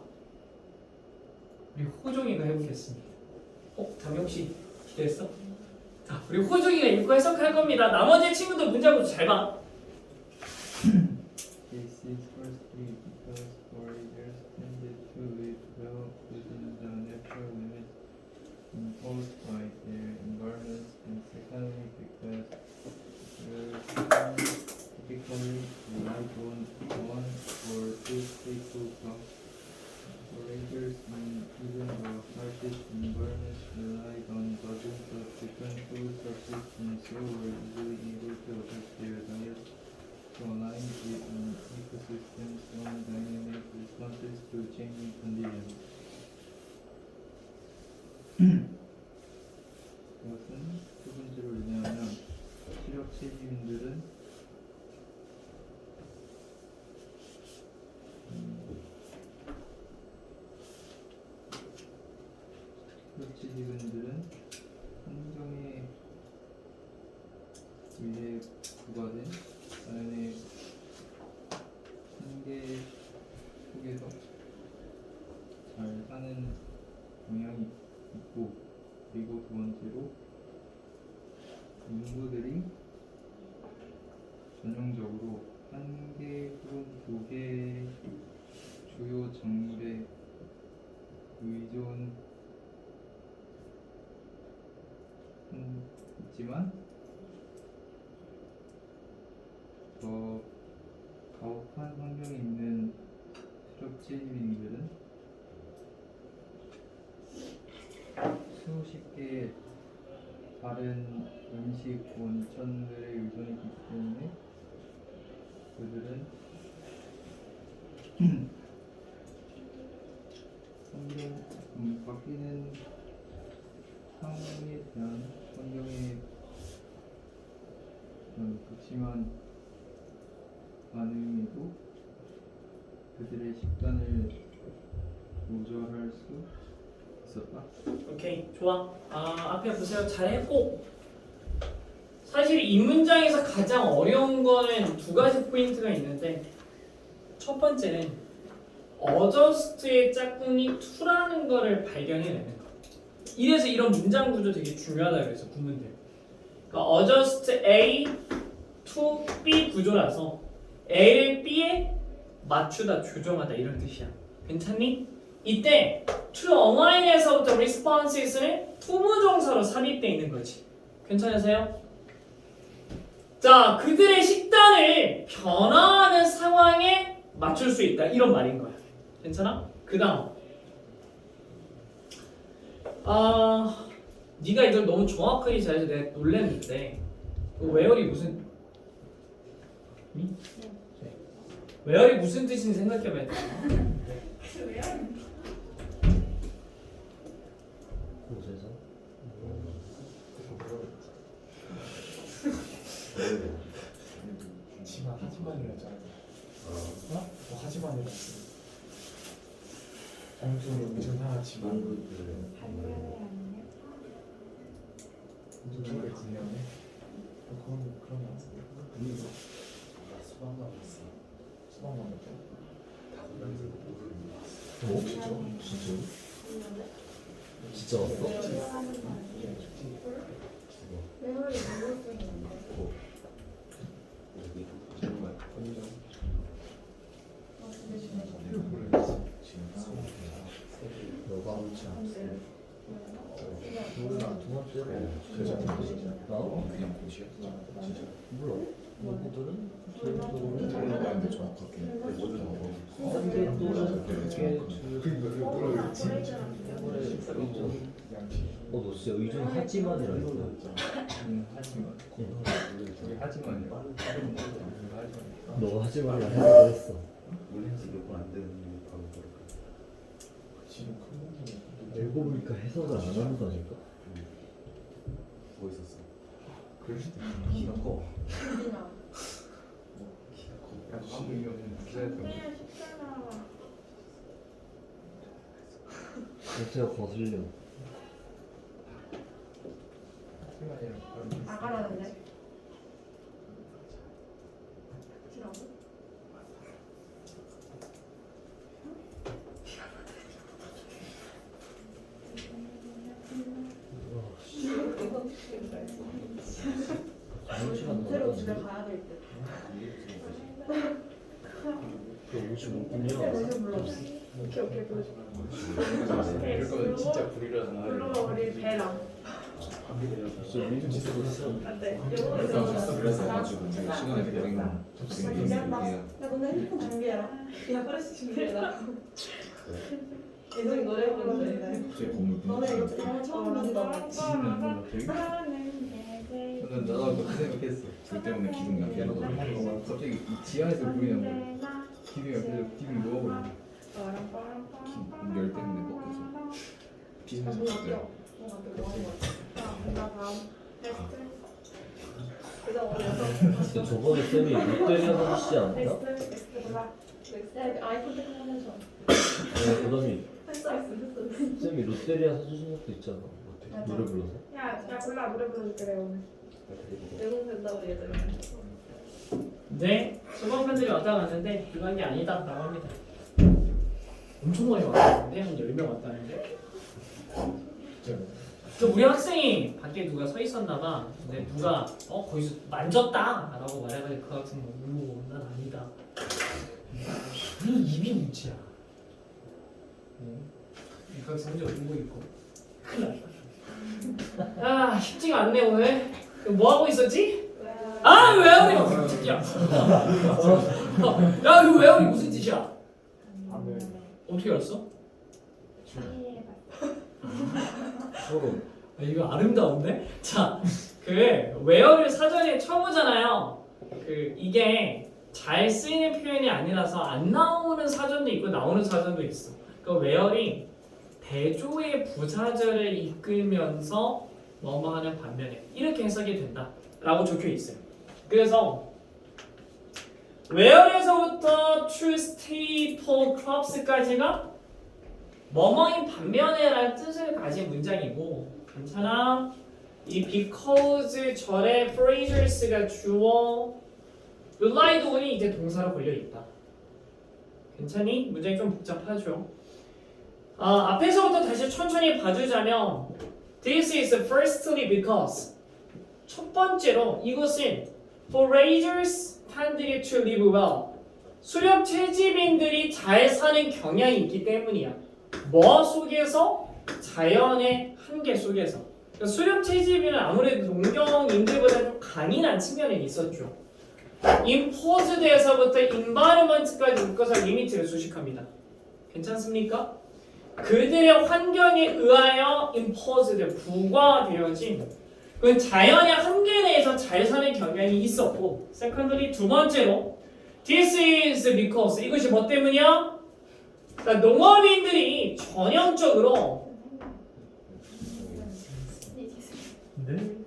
우리 호종이가 해보겠습니다. 담영 씨 기대했어? 자, 우리 호종이가 읽고 해석할 겁니다. 나머지 친구들 문제 보고 잘 봐. This is firstly because foragers tended to live well within the natural limits imposed by their environments, and secondly because typically relied on one or two staple crops. Foragers in even the harshest environments relied on dozens of different food sources and so were easily able to adjust their diet to align with an ecosystem's own dynamic responses to changing conditions. 그것은 두 번째로 왜냐하면 실업 채집인들은 환경에 의해 부과된 자연의 한계 속에서 잘 사는 경향이 있고, 그리고 두 번째로 인구들이 전형적으로 한계로 두 개의 주요 작물에 의존했지만 더 가혹한 환경에 있는 수렵지민들은 수십 개의 다른 음식 원천들에 의존했기 때문에 그들은 바뀌는 상황에 대한 환경에 그렇지만 반응에도 그들의 식단을 조절할 수 있었다. 오케이, 좋아. 앞에 보세요. 잘했고. 사실 이 문장에서 가장 어려운 거는 두 가지 포인트가 있는데, 첫 번째는 adjust의 짝꿍이 to라는 거를 발견해내는 거. 이래서 이런 문장 구조 되게 중요하다 그래서 구문들. 그러니까 adjust A to B 구조라서 A를 B에 맞추다, 조정하다 이런 뜻이야. 괜찮니? 이때 to align에서부터 responses는 투부정사로 삽입되어 있는 거지. 괜찮으세요? 자, 그들의 식단을 변화하는 상황에 맞출 수 있다 이런 말인 거야. 괜찮아? 그 다음 네가 이걸 너무 정확하게 잘해서 내가 놀랐는데 웨어리 무슨 웨어리 무슨 뜻인지 생각해봐야 돼. 곳에서 하지만이라 했잖아. 어? 뭐 하지만이라 했어. 공주는 의존하지만 누구를 지내네. 그러면 수박만 먹자. 진짜 왔어? 메모리 누구 쓰는데? 너가 몰라 두 번째로 나 그냥 고시야. 몰라 너희들은 들어가는데 정확하게 모두 너 진짜 의존하지만이라 했어. 하지만 우리 하지만이야. 너가 하지만이라 해서 했어. 물렌즈 몇번안 되는 바로 지금 큰 알고 보니까 해석을 안 한다니까. 뭐 있었어? 그럴 수도 키가 커. 유진아. 그냥 쉽잖아. 요새가 거슬려. 나가라는데? 지라고? 새로 집에 가야 될 때. 그 55분이야. 벌써 불렀어. 오케이 불러줘. 이럴 거면 진짜 불이라잖아. 불러봐 우리 배랑. 진짜 우리 진짜 그랬어. 안돼. 그래서 가지고 지금 시간이 되는 야 너네 핸드폰 준비해라. 야 그래서 준비해라. 예정이 노래 부르는데. 갑자기 건물 너네 이거 영어 처음 듣는다. 지는 몰라. 저는 나도 그 생각했어. 불 때문에 기둥이 안 깨져. 갑자기 이 지하에서 보이는 거 TV가 계속 TV 누워버리네. 열 때문에 먹어서 피자에서 그때 나 다음 베스트. 그래서 오늘 근데 저번에 쌤이 롯데리아 사주시지 않았나? 베스트 골라. 아이 컨택 하면서. 네, 그다음에 했어. 쌤이 롯데리아 사주신 적도 있잖아. 노래 불러서. 야 골라 노래 불러줄게 내가 오늘. 내공 된다고 예전에. 네, 수박 팬들이 왔다 갔는데 그런 게 아니다 라고 합니다. 엄청 많이 왔다는데 한 10명 왔다는데. 그 우리 학생이 밖에 누가 서 있었나 봐. 근데 누가 거기서 만졌다 라고 말해가지고 그 학생 울고 난 아니다. 아니 입이 문제야. 이거 먼저 보고 있고. 큰일 났다. 아 쉽지가 않네 오늘. 뭐 하고 있었지? 아 외우리 무슨 뜻이야? 야 이거 외우리 무슨 뜻이야? 어떻게 알았어? 서로 아, 이거 아름다운데? 자, 웨어를 사전에 쳐보잖아요. 이게 잘 쓰이는 표현이 아니라서 안 나오는 사전도 있고 나오는 사전도 있어. 그 웨어이 대조의 부사절을 이끌면서 뭐뭐 하는 반면에 이렇게 해석이 된다 라고 적혀 있어요. 그래서 where에서부터 to staple crops까지가 뭐뭐인 반면에 라는 뜻을 가진 문장이고 괜찮아? 이 because 절의 phrases가 주어 relied on이 이제 동사로 걸려있다. 괜찮니? 문장이 좀 복잡하죠? 앞에서부터 다시 천천히 봐주자면 This is firstly because 첫 번째로 이것은 foragers 탄들이 to live well 수렵 채집인들이 잘 사는 경향이 있기 때문이야. 뭐 속에서? 자연의 한계 속에서. 그러니까 수렵 채집인은 아무래도 농경인들보다 좀 강인한 측면이 있었죠. imposed에서부터 environment까지 묶어서 리미트를 수식합니다. 괜찮습니까? 그들의 환경에 의하여 imposed 부과되어진 그 자연의 한계 내에서 잘 사는 경향이 있었고 secondly 두 번째로 this is because 이것이 뭐 때문이야? 그러니까 농업인들이 전형적으로 네?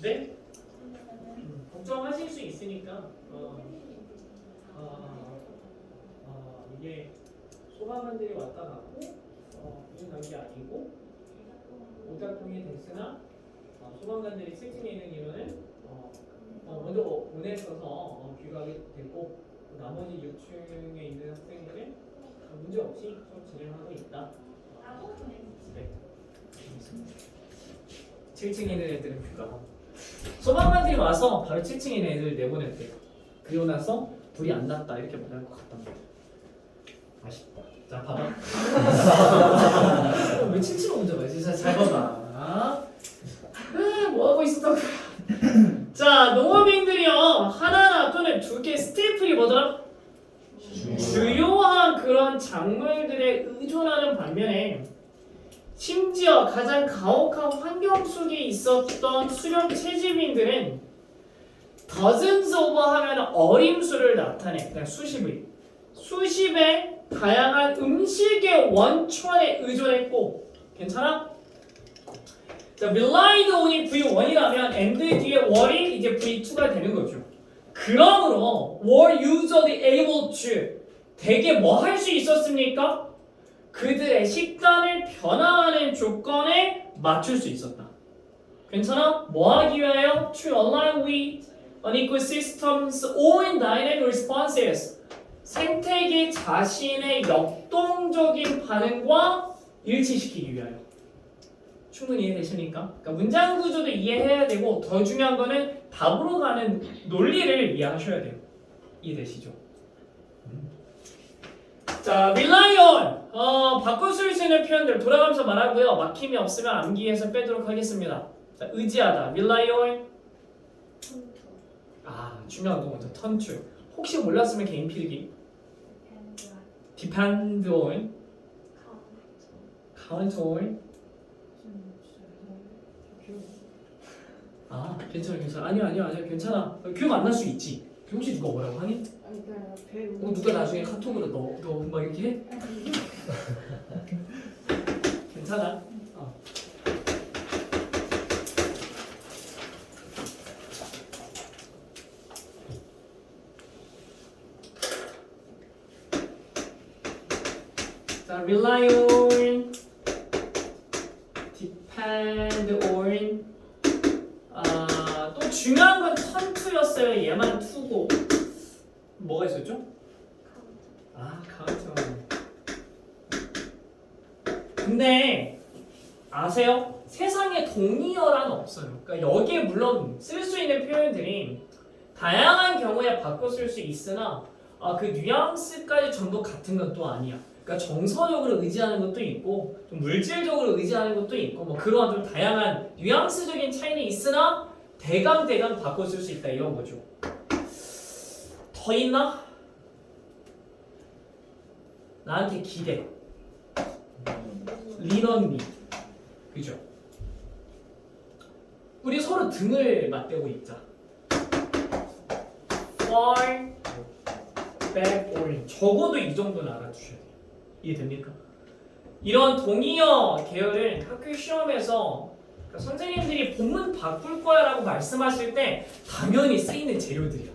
네? 걱정하실 수 있으니까 이게 소방관들이 왔다 갔고 무슨 관계 아니고 오작동이 됐으나 소방관들이 실증에 있는 이유는 먼저 보냈어서 귀가하게 됐고 나머지 6층에 있는 학생들은 문제 없이 좀 진행하고 있다. 네. 7층에 있는 애들은 귀가. 소방관들이 와서 바로 7층에 있는 애들 내보냈대요. 그리고 나서 불이 안 났다 이렇게 말할 것 같단 말이야. 아쉽다. 자 봐봐. 왜 7층 먼저 봐? 진짜 잘 봐봐. 뭐 하고 있었던 거야? 자 농업인들이요 하나 또는 두 개 스테이플이 뭐더라? 주요한 그런 작물들에 의존하는 반면에 심지어 가장 가혹한 환경 속에 있었던 수렵 채집인들은 dozens of 하면 어림수를 나타내 그냥 수십의 다양한 음식의 원천에 의존했고 괜찮아? 자, relied on이 V1이라면 and 뒤에 were이 이제 V2가 되는 거죠. 그러므로 were usually able to 되게 뭐 할 수 있었습니까? 그들의 식단을 변화하는 조건에 맞출 수 있었다. 괜찮아? 뭐 하기 위하여? To align with unequal systems or in dynamic responses 생태계 자신의 역동적인 반응과 일치시키기 위하여. 충분히 이해되십니까? 그러니까 문장 구조도 이해해야 되고 더 중요한 거는 답으로 가는 논리를 이해하셔야 돼요. 이해되시죠? 자, rely on 바꿔 쓸 수 있는 표현들 돌아가면서 말하고요. 막힘이 없으면 암기해서 빼도록 하겠습니다. 자, 의지하다, rely on 중요한 거 먼저 turn to 혹시 몰랐으면 개인 필기 depend on count on 괜찮아. 아니야. 괜찮아. 기억 안 날 수 있지. 혹시 누가 뭐라고 하니? 아니 그냥 배 누가 나중에 카톡으로 너 막 이렇게 해? 괜찮아. 자, rely on, depend on. 또 중요한 건 turn to였어요. 얘만 to고. 뭐가 있었죠? count on. 근데 아세요? 세상에 동의어란 없어요. 그러니까 여기에 물론 쓸 수 있는 표현들이 다양한 경우에 바꿔 쓸 수 있으나 그 뉘앙스까지 전부 같은 건 또 아니야. 그러니까 정서적으로 의지하는 것도 있고 좀 물질적으로 의지하는 것도 있고 뭐 그러한 좀 다양한 뉘앙스적인 차이는 있으나 대강 바꿔 쓸 수 있다 이런 거죠. 더 있나? 나한테 기대. lean on me. 그죠? 우리 서로 등을 맞대고 있자. far back or 적어도 이 정도는 알아두셔야 돼요. 이해됩니까? 이런 동의어 계열은 학교 시험에서 그러니까 선생님들이 본문 바꿀 거야 라고 말씀하실 때 당연히 쓰이는 재료들이야.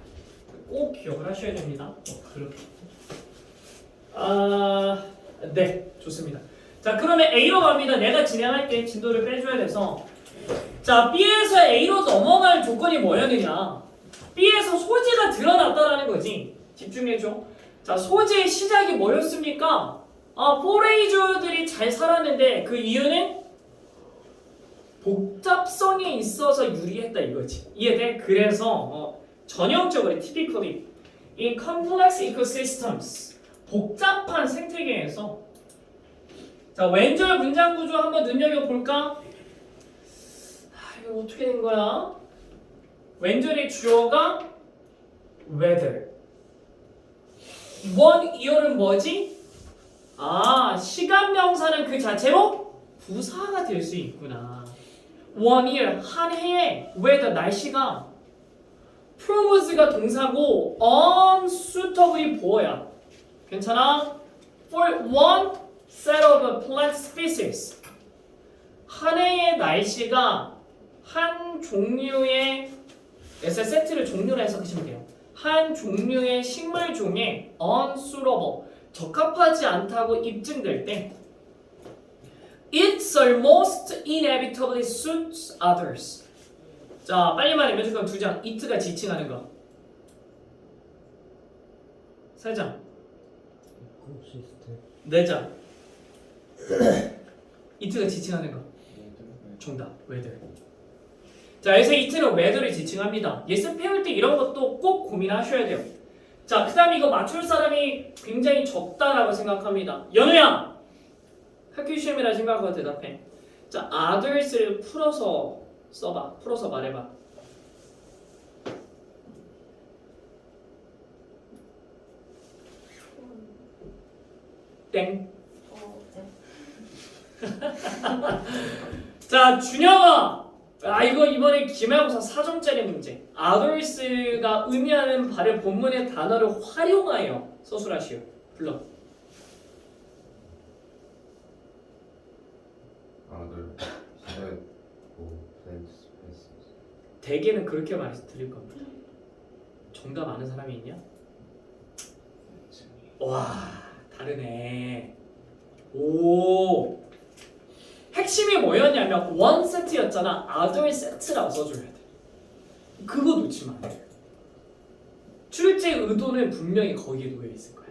꼭 기억을 하셔야 됩니다. 그렇게. 네, 좋습니다. 자, 그러면 A로 갑니다. 내가 진행할게. 진도를 빼줘야 돼서. 자, B에서 A로 넘어갈 조건이 뭐였느냐? B에서 소재가 드러났다라는 거지. 집중해줘. 자, 소재의 시작이 뭐였습니까? 포레이저들이 잘 살았는데 그 이유는 복잡성에 있어서 유리했다 이거지. 이해돼? 그래서 전형적으로 typically in complex ecosystems 복잡한 생태계에서 자, 왼절 문장 구조 한번 눈여겨볼까? 이거 어떻게 된 거야? 왼절의 주어가 weather. one year은 뭐지? 시간 명사는 그 자체로 부사가 될 수 있구나. one year, 한 해에 weather, 날씨가 provers가 동사고 unsuitably 보어야. 괜찮아? For one set of plant species. 한 해의 날씨가 한 종류의 세트를 종류로 해석하시면 돼요. 한 종류의 식물 종에 unsuitable 적합하지 않다고 입증될 때 It almost inevitably suits others. 자, 빨리 말해. 뮤지컬 2장. it가 지칭하는 거. 3장. 시스템. 4장. it가 지칭하는 거. 정답. weather. 자, 여기서 it는 weather를 지칭합니다. 예습 배울 때 이런 것도 꼭 고민하셔야 돼요. 자, 그 다음에 이거 맞출 사람이 굉장히 적다라고 생각합니다. 연우야! 학교 시험이라 생각하고 대답해. 자, others를 풀어서 써봐. 풀어서 말해봐. 땡. 자, 준영아! 이거 이번에 기말고사 4점짜리 문제. others가 의미하는 바를 본문의 단어를 활용하여 서술하시오. 불러. other set or plant species. 대개는 그렇게 말해서 드릴 겁니다. 정답 아는 사람이 있냐? 와, 다르네. 오. 핵심이 뭐였냐면 one set였잖아. other set라고 써줘야 돼. 그거 놓치면 안 돼. 출제 의도는 분명히 거기에 놓여 있을 거야.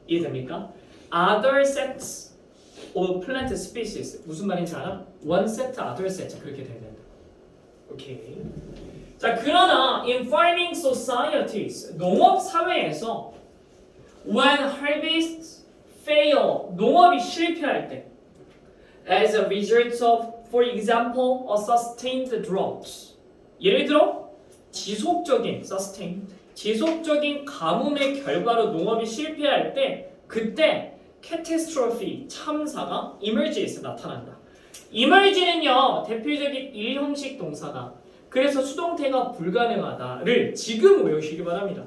이해됩니까? other sets or plant species 무슨 말인지 알아? one set, other set 그렇게 돼야 된다. 오케이. 자, 그러나 in farming societies 농업 사회에서 when harvests fail 농업이 실패할 때 as a result of, for example, a sustained drought. 예를 들어 지속적인 지속적인 가뭄의 결과로 농업이 실패할 때 그때 catastrophe 참사가 emerge에서 나타난다. emerge는요 대표적인 일형식 동사다. 그래서 수동태가 불가능하다를 지금 외우시기 바랍니다.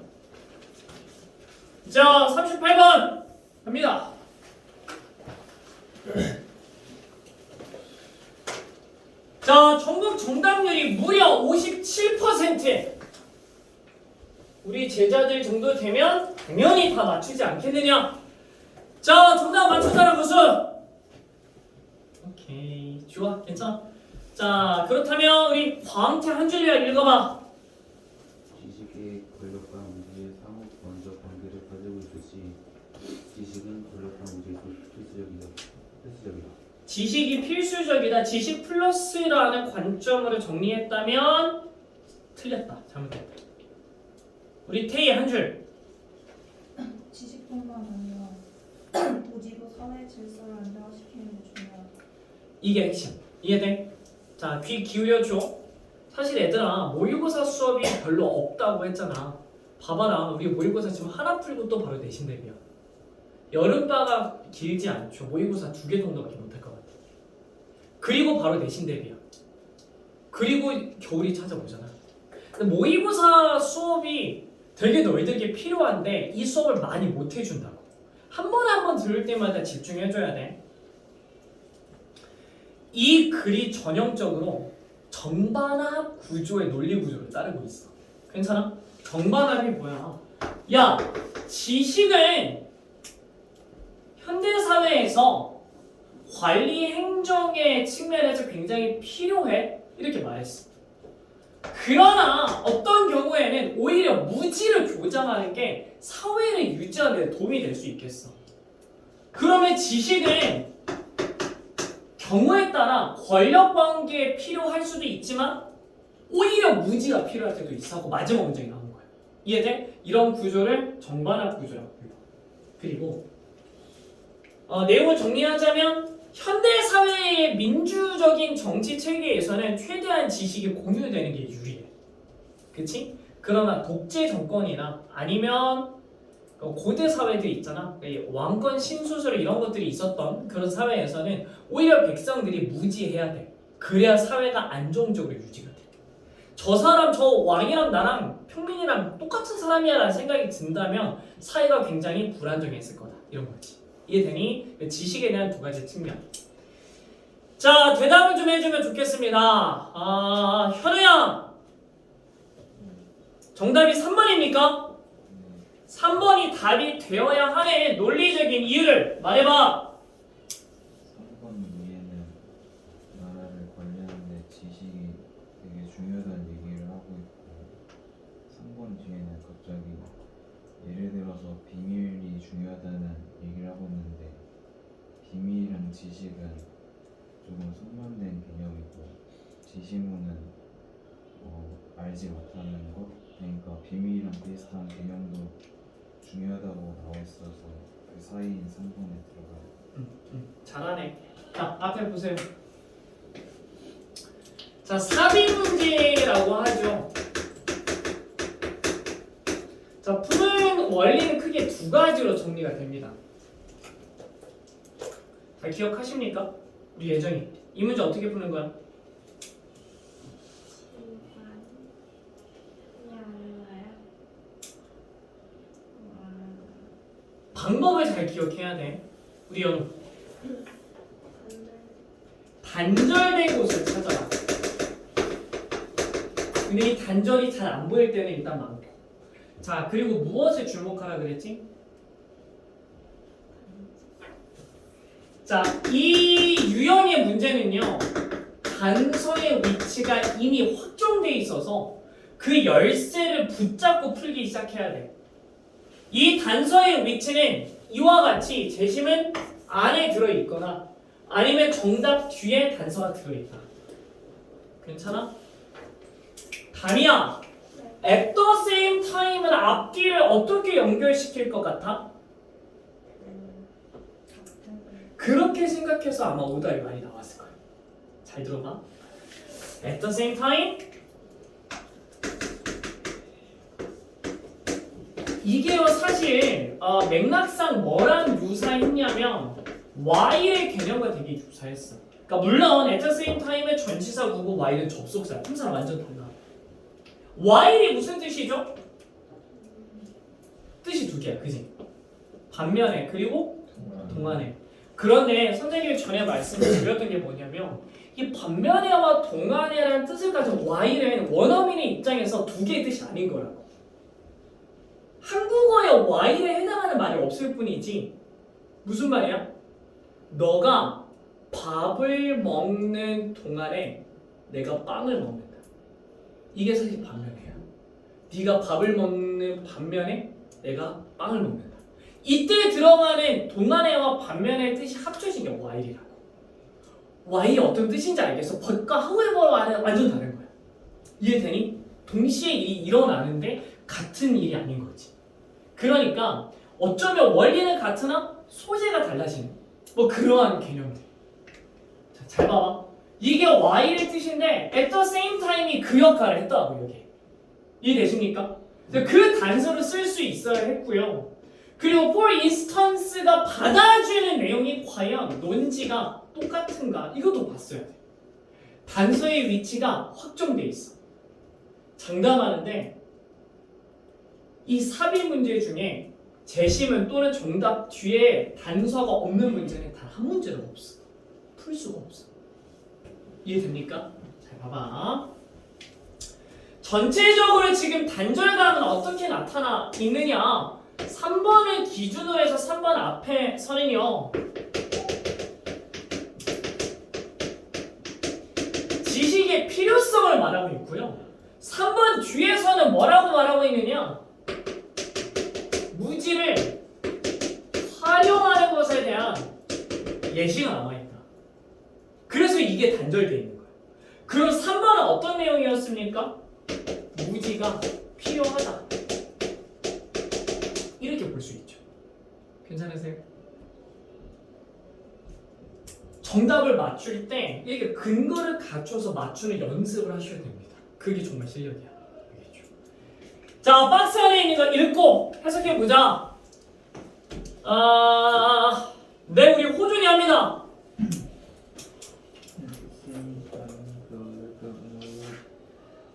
자, 38번 갑니다. 자, 전국 정답률이 무려 57%. 우리 제자들 정도 되면 당연히 다 맞추지 않겠느냐? 자, 정답 맞춘 사람 무슨? 오케이, 좋아, 괜찮아. 자, 그렇다면 우리 광태 한 줄이야 읽어봐. 지식의 권력과 문제의 상호 원적 관계를 가지고 있듯이 지식은 권력과 문제의 필수적이다. 지식이 필수적이다. 지식 플러스라는 관점으로 정리했다면 틀렸다. 잘못했다. 우리 태희 한 줄. 지식뿐만 아니라 도지도 사회 질서를 안정화시키는 게 중요하다. 이게 핵심. 이해돼? 자, 귀 기울여줘. 사실 얘들아 모의고사 수업이 별로 없다고 했잖아. 봐봐라. 우리 모의고사 지금 하나 풀고 또 바로 내신 대비야. 여름방학 길지 않죠. 모의고사 2개 정도밖에 못할 것 같아. 그리고 바로 내신 대비야. 그리고 겨울이 찾아오잖아. 근데 모의고사 수업이 되게 너희들에게 필요한데 이 수업을 많이 못 해준다고. 한 번에 한 번 들을 때마다 집중해줘야 돼. 이 글이 전형적으로 정반합 구조의 논리 구조를 따르고 있어. 괜찮아? 정반합이 뭐야? 야, 지식은 현대사회에서 관리 행정의 측면에서 굉장히 필요해. 이렇게 말했어. 그러나 어떤 경우에는 오히려 무지를 교장하는 게 사회를 유지하는 데 도움이 될 수 있겠어. 그러면 지식은 경우에 따라 권력 관계에 필요할 수도 있지만 오히려 무지가 필요할 때도 있어 하고 마지막 문장이 나오는 거야. 이해돼? 이런 구조를 정반합 구조라고 불러. 그리고 내용을 정리하자면 현대 사회의 민주적인 정치 체계에서는 최대한 지식이 공유되는 게 유리해. 그치? 그러나 독재 정권이나 아니면 고대 사회들 있잖아. 왕권 신수설 이런 것들이 있었던 그런 사회에서는 오히려 백성들이 무지해야 돼. 그래야 사회가 안정적으로 유지가 돼. 저 사람 저 왕이랑 나랑 평민이랑 똑같은 사람이야 라는 생각이 든다면 사회가 굉장히 불안정했을 거다. 이런 거지. 이해되니? 지식에 대한 2가지 측면. 자, 대답을 좀 해주면 좋겠습니다. 현우야, 정답이 3번입니까? 3번이 답이 되어야 하는 논리적인 이유를 말해봐. 3번 위에는 나라를 관리하는 데 지식이 되게 중요하다는 얘기를 하고 있고 3번 뒤에는 갑자기 예를 들어서 비밀이 중요하다는 얘기를 하고 있는데 비밀이랑 지식은 조금 상반된 개념이고 지식문은 알지 못하는 것 그러니까 비밀이랑 비슷한 개념도 중요하다고 나와 있어서 그 사이인 3번에 들어가요. 잘하네. 자, 앞에 보세요. 자, 삽입 문제라고 하죠. 자, 푸는 원리는 크게 2가지로 정리가 됩니다. 잘 기억하십니까? 우리 예정이. 이 문제 어떻게 푸는 거야? 방법을 잘 기억해야 돼. 우리 연우. 단절된 곳을 찾아라. 근데 이 단절이 잘 안 보일 때는 일단 많고. 자, 그리고 무엇에 주목하라 그랬지? 자, 이 유형의 문제는요. 단서의 위치가 이미 확정돼 있어서 그 열쇠를 붙잡고 풀기 시작해야 돼. 이 단서의 위치는 이와 같이 재심은 안에 들어있거나 아니면 정답 뒤에 단서가 들어있다. 괜찮아? 다미야, at the same time은 앞뒤를 어떻게 연결시킬 것 같아? 그렇게 생각해서 아마 오답이 많이 나왔을 거야. 잘 들어봐. at the same time 이게요 사실 맥락상 뭐랑 유사했냐면 Y의 개념과 되게 유사했어. 그러니까 물론 at the same time의 전치사구고 Y는 접속사야. 항상 완전 달라. Y이 무슨 뜻이죠? 뜻이 2개야, 그지? 반면에 그리고 동안에. 그런데 선생님이 전에 말씀드렸던 게 뭐냐면 이 반면에와 동안에라는 뜻을 가진 Y는 원어민의 입장에서 2개의 뜻이 아닌 거라고. 한국어에 Y에 해당하는 말이 없을 뿐이지 무슨 말이야? 너가 밥을 먹는 동안에 내가 빵을 먹는다. 이게 사실 반면이야. 네가 밥을 먹는 반면에 내가 빵을 먹는다. 이때 들어가는 동안에와 반면의 뜻이 합쳐진 게 Y라고. Y의 어떤 뜻인지 알겠어. but과 however와는 완전 다른 거야. 이해되니? 동시에 일이 일어나는데 같은 일이 아닌 거지. 그러니까 어쩌면 원리는 같으나 소재가 달라지는 뭐 그러한 개념들. 자, 잘 봐봐. 이게 Y의 뜻인데 at the same time이 그 역할을 했다고 여기. 이해되십니까? 그 단서를 쓸 수 있어야 했고요. 그리고 for instance가 받아주는 내용이 과연 논지가 똑같은가 이것도 봤어야 돼. 단서의 위치가 확정돼 있어. 장담하는데 이 삽입 문제 중에 재시문 또는 정답 뒤에 단서가 없는 문제는 단 한 문제도 없어. 풀 수가 없어. 이해됩니까? 잘 봐봐. 전체적으로 지금 단절감은 어떻게 나타나 있느냐? 3번을 기준으로 해서 3번 앞에 선은요. 지식의 필요성을 말하고 있고요. 3번 뒤에서는 뭐라고 말하고 있느냐? 무지를 활용하는 것에 대한 예시가 남아있다. 그래서 이게 단절되어 있는 거예요. 그럼 3번은 어떤 내용이었습니까? 무지가 필요하다. 이렇게 볼 수 있죠. 괜찮으세요? 정답을 맞출 때 이렇게 근거를 갖춰서 맞추는 연습을 하셔야 됩니다. 그게 정말 실력이야. 알겠죠? 자, 박스 안에 있는 거 읽고 해석해 보자. 네, 우리 호준이 합니다. same time the lack of knowledge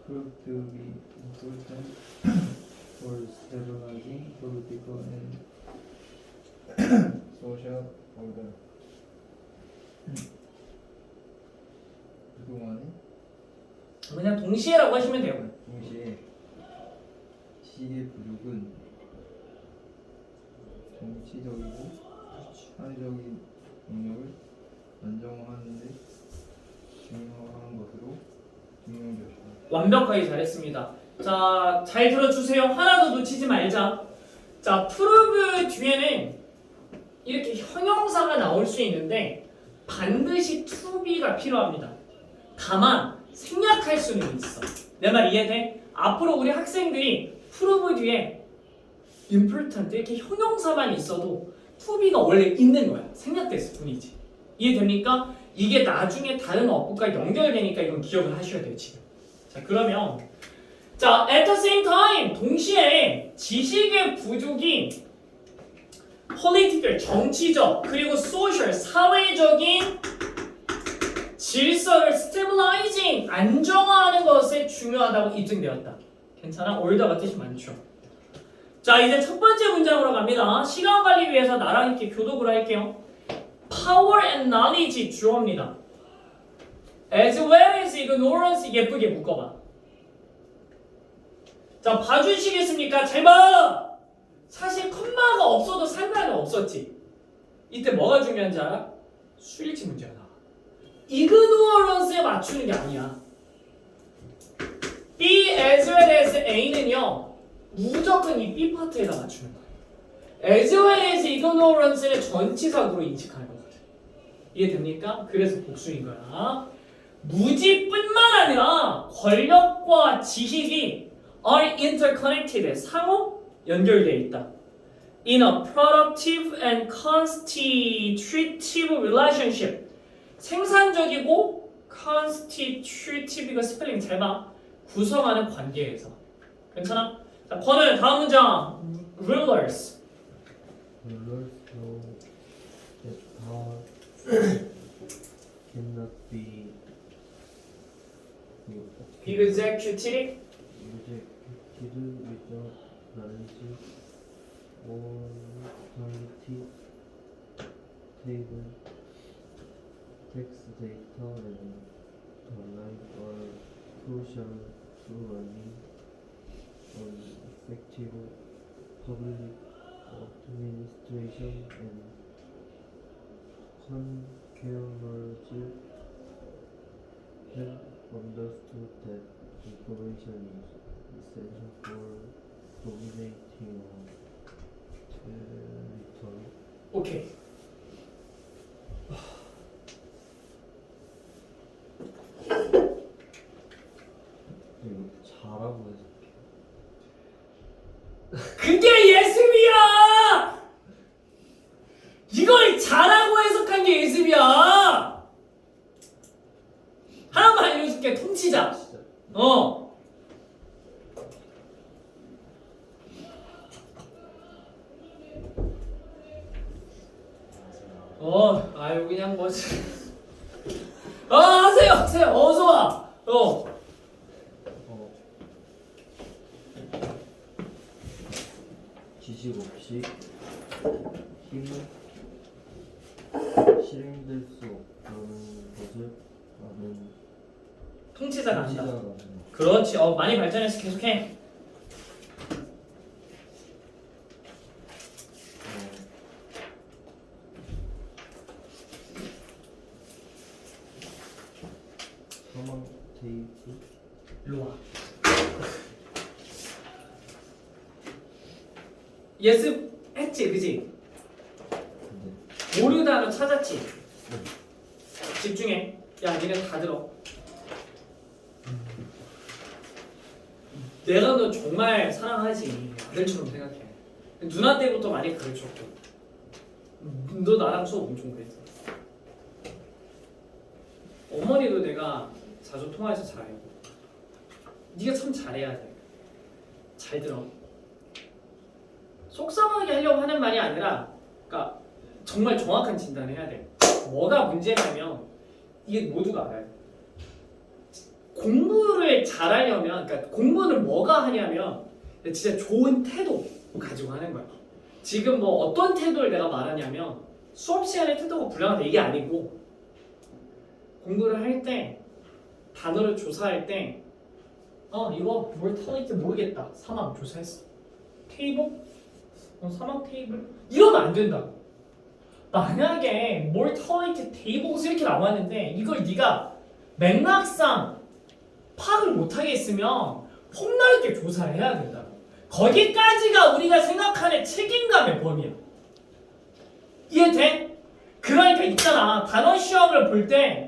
proved to be important for stabilizing political and social order. 그동안에 그냥 동시에라고 하시면 돼요. 동시에 지식의 부족은 정치적이고 사회적인 능력을 안정화하는 데 중요한 것으로 증명되었다. 완벽하게 잘했습니다. 자, 잘 들어주세요. 하나도 놓치지 말자. 자, 프로브 뒤에는 이렇게 형용사가 나올 수 있는데 반드시 to be가 필요합니다. 다만 생략할 수는 있어. 내 말 이해돼? 앞으로 우리 학생들이 프로브 뒤에 important 이렇게 형용사만 있어도 to be가 원래 있는 거야. 생략됐을 뿐이지. 이해됩니까? 이게 나중에 다른 어법과 연결되니까 이건 기억을 하셔야 돼요, 지금. 자, 그러면 자, at the same time 동시에 지식의 부족이 political 정치적 그리고 social 사회적인 질서를 stabilizing 안정화하는 것에 중요하다고 입증되었다. 괜찮아? 올더가 뜻이 많죠. 자, 이제 첫 번째 문장으로 갑니다. 시간 관리 위해서 나랑 이렇게 교독을 할게요. Power and knowledge 주어입니다. As well as ignorance 예쁘게 묶어봐. 자, 봐주시겠습니까? 잘 봐! 사실 컴마가 없어도 상관은 없었지. 이때 뭐가 중요한지 알아? 수일치 문제가 나와. ignorance에 맞추는 게 아니야. B as well as A는요 무조건 이 B 파트에다 맞추는 거야. as well as ignorance는 전치사구로 인식하는 거거든. 이해됩니까? 그래서 복수인 거야. 무지뿐만 아니라 권력과 지식이 are interconnected 상호 연결되어 있다. In a productive and constitutive relationship. 생산적이고 constitutive가 스펠링 잘 봐. 구성하는 관계에서. 괜찮아? 자, 권은 다음 문장. Rulers. Rulers know that power cannot be executed executed without knowledge or authority, table, text data, and the like are crucial to running an effective public administration and concurrence have understood that information is essential for dominating territory. 오케이. 잘하고 해서 그게 예습이야! 이걸 잘하고 해석한 게 예습이야! 하나만 알려줄게, 통치자. 진짜 아유, 그냥 뭐지. 하세요. 어서와. 지식 없이 힘은 실행될 수 없다는 것을 아는 통치자가 한다. 통치자가 아는 그렇지. 많이 발전해서 계속해. 서망 테이프 일로 와. 예습했지, 그지? 근데 모르다가 찾았지. 집중해. 야, 니네 다 들어. 내가 너 정말 사랑하지. 아들처럼 생각해. 누나 때부터 많이 가르쳤고. 너 나랑 수업 엄청 그랬어. 어머니도 내가 자주 통화해서 잘 알고. 네가 참 잘해야 돼. 잘 들어. 속상하게 하려고 하는 말이 아니라, 그러니까 정말 정확한 진단을 해야 돼. 뭐가 문제냐면 이게 모두가 알아요. 공부를 잘하려면, 그러니까 공부는 뭐가 하냐면 진짜 좋은 태도 가지고 하는 거야. 지금 뭐 어떤 태도를 내가 말하냐면 수업 시간에 태도가 불량하다 이게 아니고, 공부를 할 때 단어를 조사할 때 이거 뭘 터질지 모르겠다. 사망 조사했어. 테이블? 사망 테이블? 이러면 안 된다고. 만약에 뭘 터질지 테이블스 이렇게 나왔는데 이걸 네가 맥락상 파악을 못하게 했으면 폭넓게 조사를 해야 된다고. 거기까지가 우리가 생각하는 책임감의 범위야. 이해돼? 그러니까 있잖아, 단어 시험을 볼 때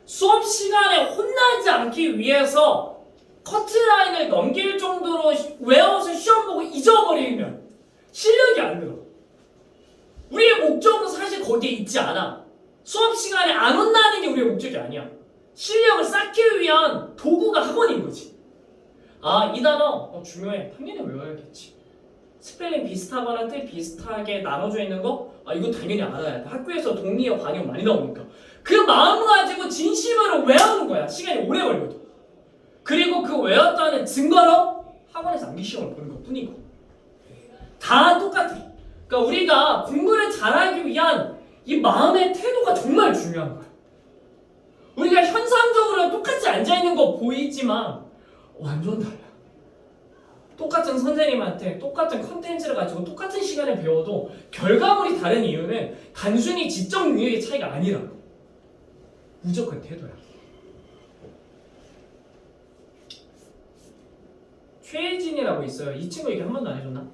수업 시간에 혼나지 않기 위해서 커트라인을 넘길 정도로 외워서 시험 보고 잊어버리면 실력이 안 늘어. 우리의 목적은 사실 거기에 있지 않아. 수업 시간에 안 혼나는 게 우리의 목적이 아니야. 실력을 쌓기 위한 도구가 학원인 거지. 이 단어 중요해. 당연히 외워야겠지. 스펠링 비슷하거나 뜻 비슷하게 나눠져 있는 거? 이거 당연히 알아야 돼. 학교에서 동리어 반영 많이 나오니까. 그 마음 가지고 진심으로 외우는 거야. 시간이 오래 걸려도. 그리고 그 외웠다는 증거로 학원에서 암기 시험을 보는 것 뿐이고. 다 똑같아. 그러니까 우리가 공부를 잘하기 위한 이 마음의 태도가 정말 중요한 거야. 우리가 현상적으로 똑같이 앉아있는 거 보이지만 완전 달라. 똑같은 선생님한테 똑같은 컨텐츠를 가지고 똑같은 시간에 배워도 결과물이 다른 이유는 단순히 지적 능력의 차이가 아니라고. 무조건 태도야. 최혜진이라고 있어요. 이 친구 얘기 한 번도 안 해줬나?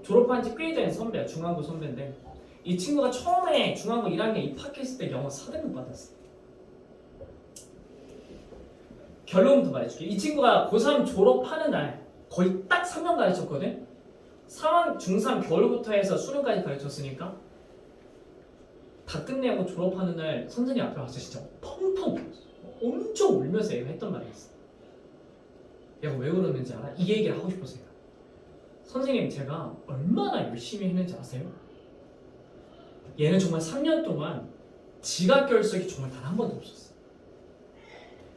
졸업한 지 꽤 된 선배야. 중앙고 선배인데 이 친구가 처음에 중앙고 1학년 입학했을 때 영어 4등급 받았어. 결론부터 말해줄게. 이 친구가 고3 졸업하는 날 거의 딱 3년 가르쳤거든? 중3 겨울부터 해서 수능까지 가르쳤으니까 다 끝내고 졸업하는 날 선생님 앞에 와서 진짜 펑펑 울었어. 엄청 울면서 얘가 했던 말이 있어. 얘가 왜 울었는지 알아? 이 얘기를 하고 싶어서 얘가. 선생님, 제가 얼마나 열심히 했는지 아세요? 얘는 정말 3년 동안 지각 결석이 정말 단 한 번도 없었어.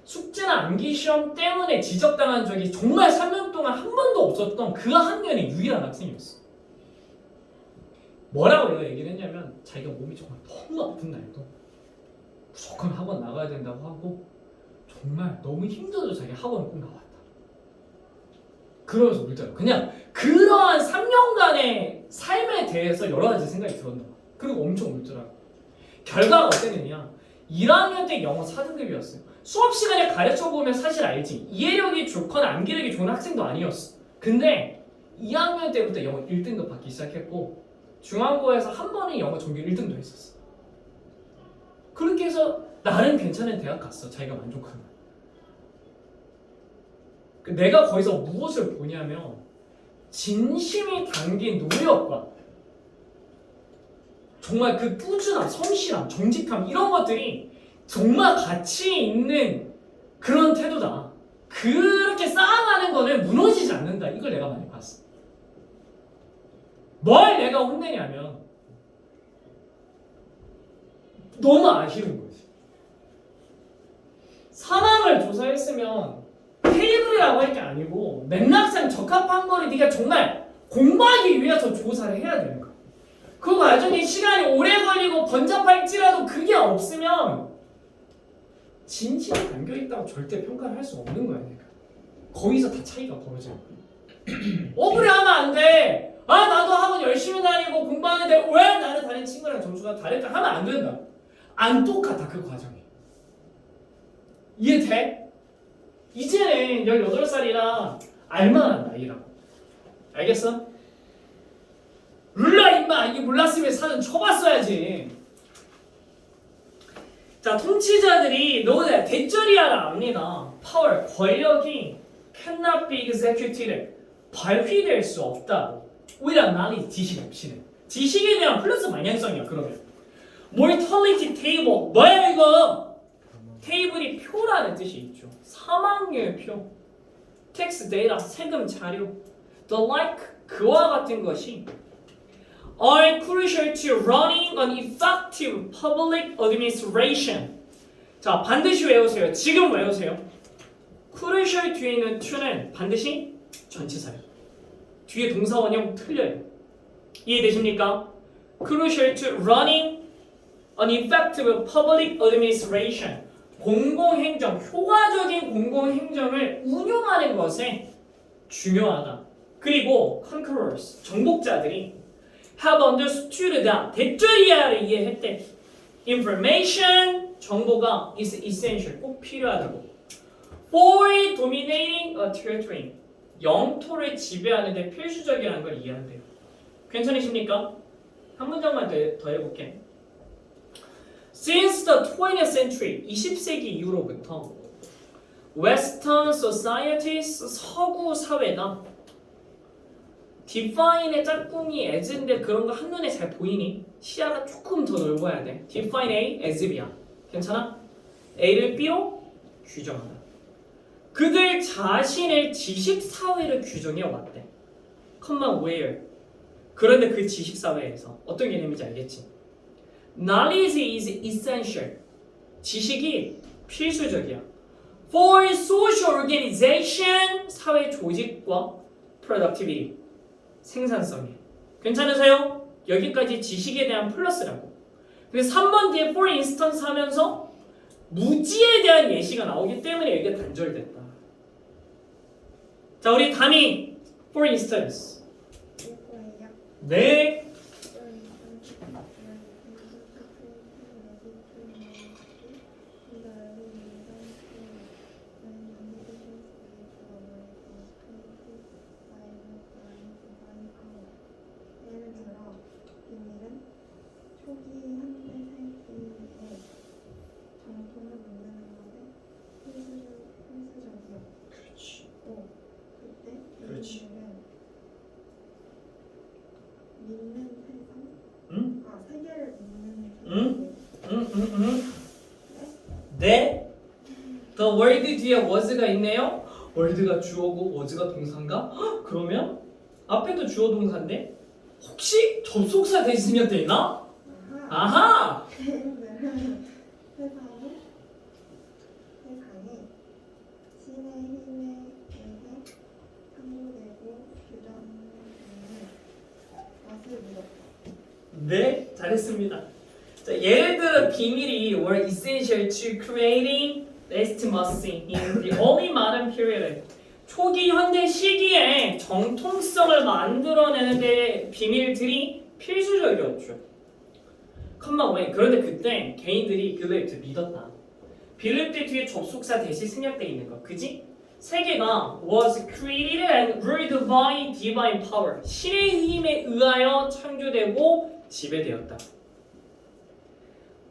숙제나 암기 시험 때문에 지적당한 적이 정말 3년 동안 한 번도 없었던 그 학년의 유일한 학생이었어. 뭐라고 내가 얘기를 했냐면 자기가 몸이 정말 너무 아픈 날도 무조건 학원 나가야 된다고 하고 정말 너무 힘들어도 자기 학원을 꼭 나왔다. 그러면서 울더라고. 그냥 그러한 3년간의 삶에 대해서 여러 가지 생각이 들었나 봐. 그리고 엄청 울더라고. 결과가 어땠느냐? 1학년 때 영어 4등급이었어요. 수업 시간에 가르쳐보면 사실 알지. 이해력이 좋거나 암기력이 좋은 학생도 아니었어. 근데 2학년 때부터 영어 1등급 받기 시작했고 중앙고에서 한 번에 영어 전교 1등도 했었어. 그렇게 해서 나름 괜찮은 대학 갔어. 자기가 만족하는. 내가 거기서 무엇을 보냐면 진심이 담긴 노력과 정말 그 꾸준함, 성실함, 정직함 이런 것들이 정말 가치 있는 그런 태도다. 그렇게 쌓아가는 거는 무너지지 않는다. 이걸 내가 많이 봤어. 뭘 내가 혼내냐면 너무 아쉬운 거지. 사망을 조사했으면 테이블이라고 할 게 아니고 맥락상 적합한 거를 네가 정말 공부하기 위해서 조사를 해야 되는 거야. 그 과정에 시간이 오래 걸리고 번잡할지라도 그게 없으면 진심이 담겨있다고 절대 평가를 할 수 없는 거야. 내가 거기서 다 차이가 벌어지는 거야. 억울해하면 안 돼. 아 나도 학원 열심히 다니고 공부하는데 왜 나는 다른 친구랑 점수가 다를까 하면 안 된다. 안 똑같아 그 과정이. 이해돼? 이제는 18살이라 알만한 나이라고. 알겠어? 몰라 임마. 이게 몰랐으면 사전 쳐봤어야지. 자, 통치자들이 너네 대절이야라 압니다. 파워, 권력이 cannot be executed, 발휘될 수 없다. without knowledge, 지식 없이는. 지식에 대한 플러스 방향성이야. 그러면 mortality table, 뭐야 이거? 테이블이 표라는 뜻이 있죠. 사망률 표, tax data, 세금 자료, the like, 그와 같은 것이 are crucial to running an effective public administration. 자, 반드시 외우세요. 지금 외우세요. crucial 뒤에 있는 to는 반드시 전치사예요. 뒤에 동사 원형 틀려요. 이해되십니까? crucial to running an effective public administration. 공공행정, 효과적인 공공행정을 운용하는 것에 중요하다. 그리고 conquerors, 정복자들이 have understood that 대절이야를 이해했대. information, 정보가 is essential, 꼭 필요하다고. for dominating a territory, 영토를 지배하는 데 필수적이라는 걸 이해한대요. 괜찮으십니까? 한 문장만 더 해볼게. Since the 20th century, 20세기 이후로부터 Western societies, 서구 사회가 define의 짝꿍이 as인데 그런 거 한눈에 잘 보이니? 시야가 조금 더 넓어야 돼. define A as B야. 괜찮아? A를 B로 규정하다. 그들 자신을 지식사회로 규정해 왔대. comma where. 그런데 그 지식사회에서 어떤 개념인지 알겠지? Knowledge is essential. 지식이 필수적이야. For social organization, 사회 조직과 productivity, 생산성이. 괜찮으세요? 여기까지 지식에 대한 플러스라고. 그래서 3번 뒤에 for instance 하면서 무지에 대한 예시가 나오기 때문에 이게 단절됐다. 자, 우리 단위 for instance. 이거예요. 네. 예를 들어 비밀은 초기 현대 세기에 정통을 만드는 것에 필수적이었고 그때 그렇지. 비밀은 믿는 세상, 응? 세계를 믿는 응? 세상. 네. The word 뒤에 was가 있네요. word가 주어고 was가 동사인가? 헉, 그러면 앞에도 주어 동사인데 혹시 접속사 됐으면 되나? 아하. 세상이 신의 힘에 의해 창조되고 규정되는 것을 믿었다. 네, 잘했습니다. 자, 예를 들어 비밀이 were essential to creating legitimacy in the early modern period. 초기 현대 시기에 정통성을 만들어내는데 비밀들이 필수적이었죠. 컴마 왜? 그런데 그때 개인들이 believed, 믿었다. believed 뒤에 접속사 대신 생략돼 있는 거, 그지? 세계가 was created and ruled by divine power. 신의 힘에 의하여 창조되고 지배되었다.